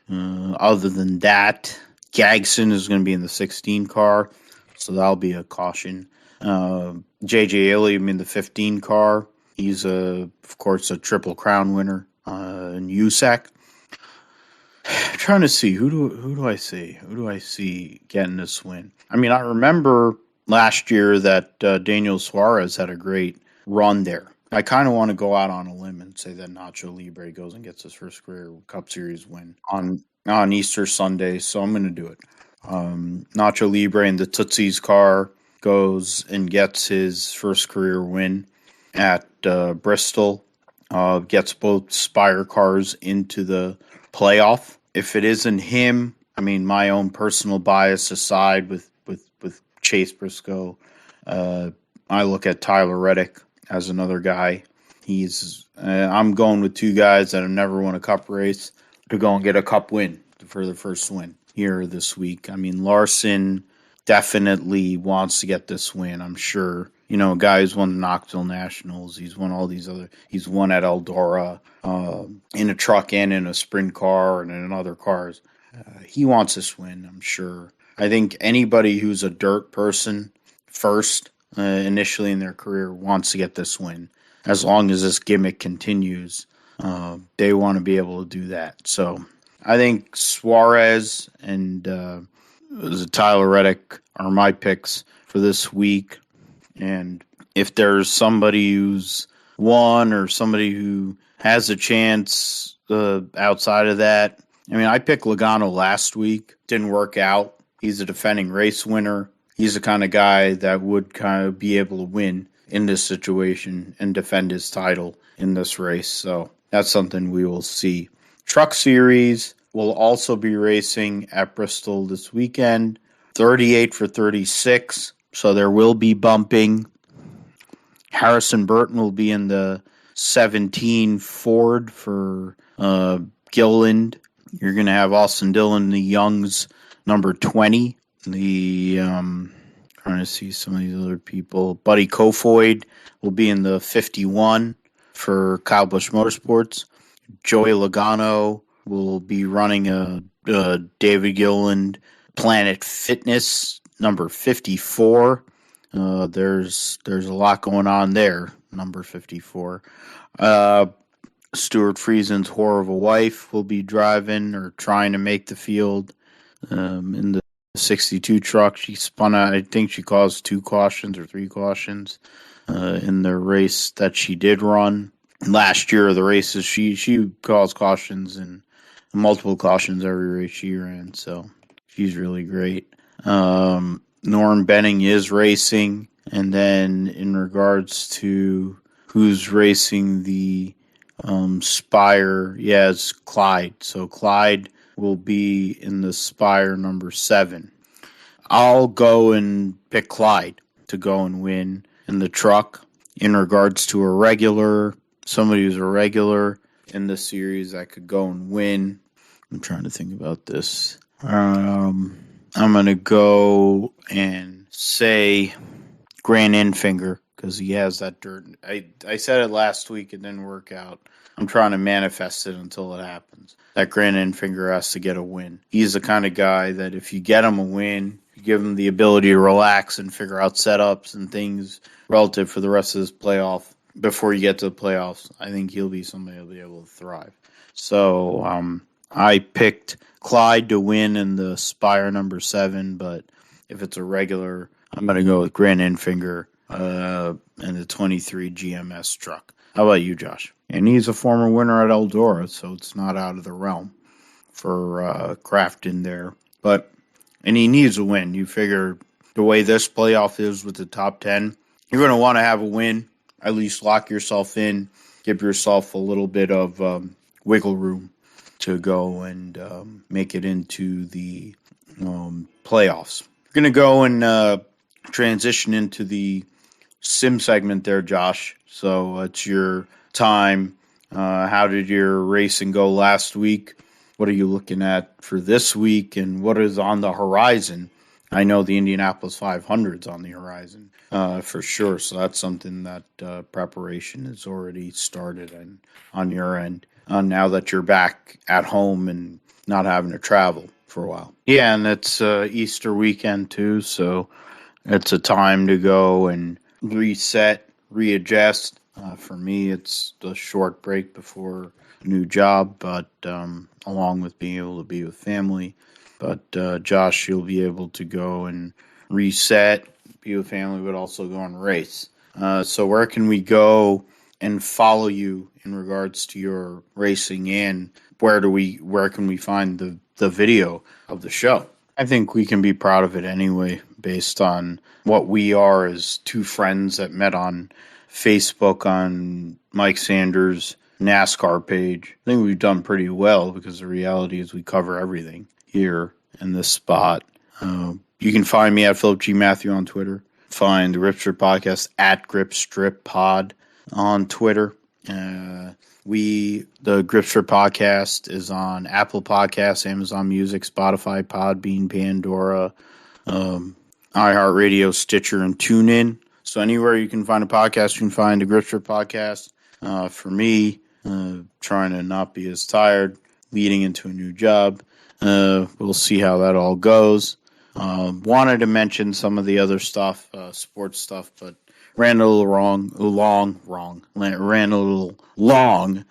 Other than that, Gagson is going to be in the 16 car, so that'll be a caution. J.J. Ilium in the 15 car. He's, of course, a Triple Crown winner. And USAC. I'm trying to see, who do I see? Who do I see getting this win? I mean, I remember last year that Daniel Suarez had a great run there. I kind of want to go out on a limb and say that Nacho Libre goes and gets his first career Cup Series win on Easter Sunday, so I'm going to do it. Nacho Libre in the Tootsie's car goes and gets his first career win at Bristol, gets both Spire cars into the playoff. If it isn't him, I mean, my own personal bias aside with Chase Briscoe, I look at Tyler Reddick as another guy. I'm going with two guys that have never won a Cup race to go and get a Cup win for the first win here this week. I mean, Larson definitely wants to get this win, I'm sure. A guy who's won the Knoxville Nationals. He's won all these other. He's won at Eldora in a truck and in a sprint car and in other cars. He wants this win, I'm sure. I think anybody who's a dirt person first, initially in their career, wants to get this win. As long as this gimmick continues, they want to be able to do that. So I think Suarez and Tyler Reddick are my picks for this week. And if there's somebody who's won or somebody who has a chance outside of that, I mean, I picked Logano last week. Didn't work out. He's a defending race winner. He's the kind of guy that would kind of be able to win in this situation and defend his title in this race. So that's something we will see. Truck Series will also be racing at Bristol this weekend. 38 for 36. So there will be bumping. Harrison Burton will be in the 17 Ford for Gilliland. You're going to have Austin Dillon, the Young's number 20. Trying to see some of these other people. Buddy Kofoid will be in the 51 for Kyle Busch Motorsports. Joey Logano will be running a David Gilliland Planet Fitness number 54. There's a lot going on there. Number 54. Stuart Friesen's whore of a wife will be driving or trying to make the field in the 62 truck. She spun out, I think she caused 2 cautions or 3 cautions in the race that she did run. Last year, the races, she caused cautions and multiple cautions every race she ran, so she's really great. Norm Benning is racing, and then in regards to who's racing the Spire, it's Clyde. So Clyde will be in the Spire number 7. I'll go and pick Clyde to go and win in the truck. In regards to a regular, somebody who's a regular in the series that could go and win, I'm trying to think about this. I'm going to go and say Grant Enfinger because he has that dirt. I said it last week. It didn't work out. I'm trying to manifest it until it happens. That Grant Enfinger has to get a win. He's the kind of guy that if you get him a win, you give him the ability to relax and figure out setups and things relative for the rest of this playoff before you get to the playoffs. I think he'll be somebody who'll be able to thrive. So I picked Clyde to win in the Spire number 7, but if it's a regular, I'm going to go with Grant Enfinger in the 23 GMS truck. How about you, Josh? And he's a former winner at Eldora, so it's not out of the realm for Kraft in there. And he needs a win. You figure the way this playoff is with the top 10, you're going to want to have a win, at least lock yourself in, give yourself a little bit of wiggle room to go and make it into the playoffs. We're going to go and transition into the sim segment there, Josh. So it's your time. How did your racing go last week? What are you looking at for this week? And what is on the horizon? I know the Indianapolis 500 is on the horizon for sure. So that's something that preparation has already started and on your end now that you're back at home and not having to travel for a while. Yeah, and it's Easter weekend too. So it's a time to go and reset, readjust. For me, it's a short break before a new job, but along with being able to be with family. But Josh, you'll be able to go and reset, be with family, but also go and race. So where can we go and follow you in regards to your racing, and where can we find the video of the show? I think we can be proud of it anyway, based on what we are as two friends that met on Facebook on Mike Sanders' NASCAR page. I think we've done pretty well because the reality is we cover everything here in this spot. You can find me at Philip G. Matthew on Twitter. Find the Grip Strip Podcast at Grip Strip Pod on Twitter. The Grip Strip Podcast is on Apple Podcasts, Amazon Music, Spotify, Podbean, Pandora, iHeartRadio, Stitcher, and TuneIn. So anywhere you can find a podcast, you can find the Grip Strip Podcast. For me, trying to not be as tired, leading into a new job. We'll see how that all goes. Wanted to mention some of the other stuff, sports stuff, but ran a little long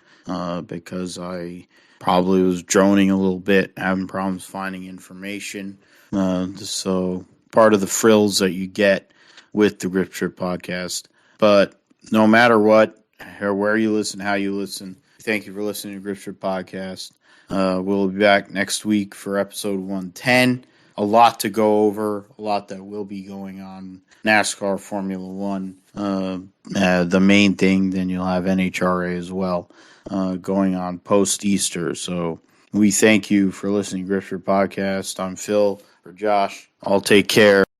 because I probably was droning a little bit, having problems finding information. So part of the frills that you get with the Grip Strip Podcast. But no matter what, or where you listen, how you listen, thank you for listening to Grip Strip Podcast. We'll be back next week for episode 110. A lot to go over, a lot that will be going on. NASCAR, Formula One, the main thing. Then you'll have NHRA as well going on post-Easter. So we thank you for listening to Grip Strip Podcast. I'm Phil, for Josh. I'll take care.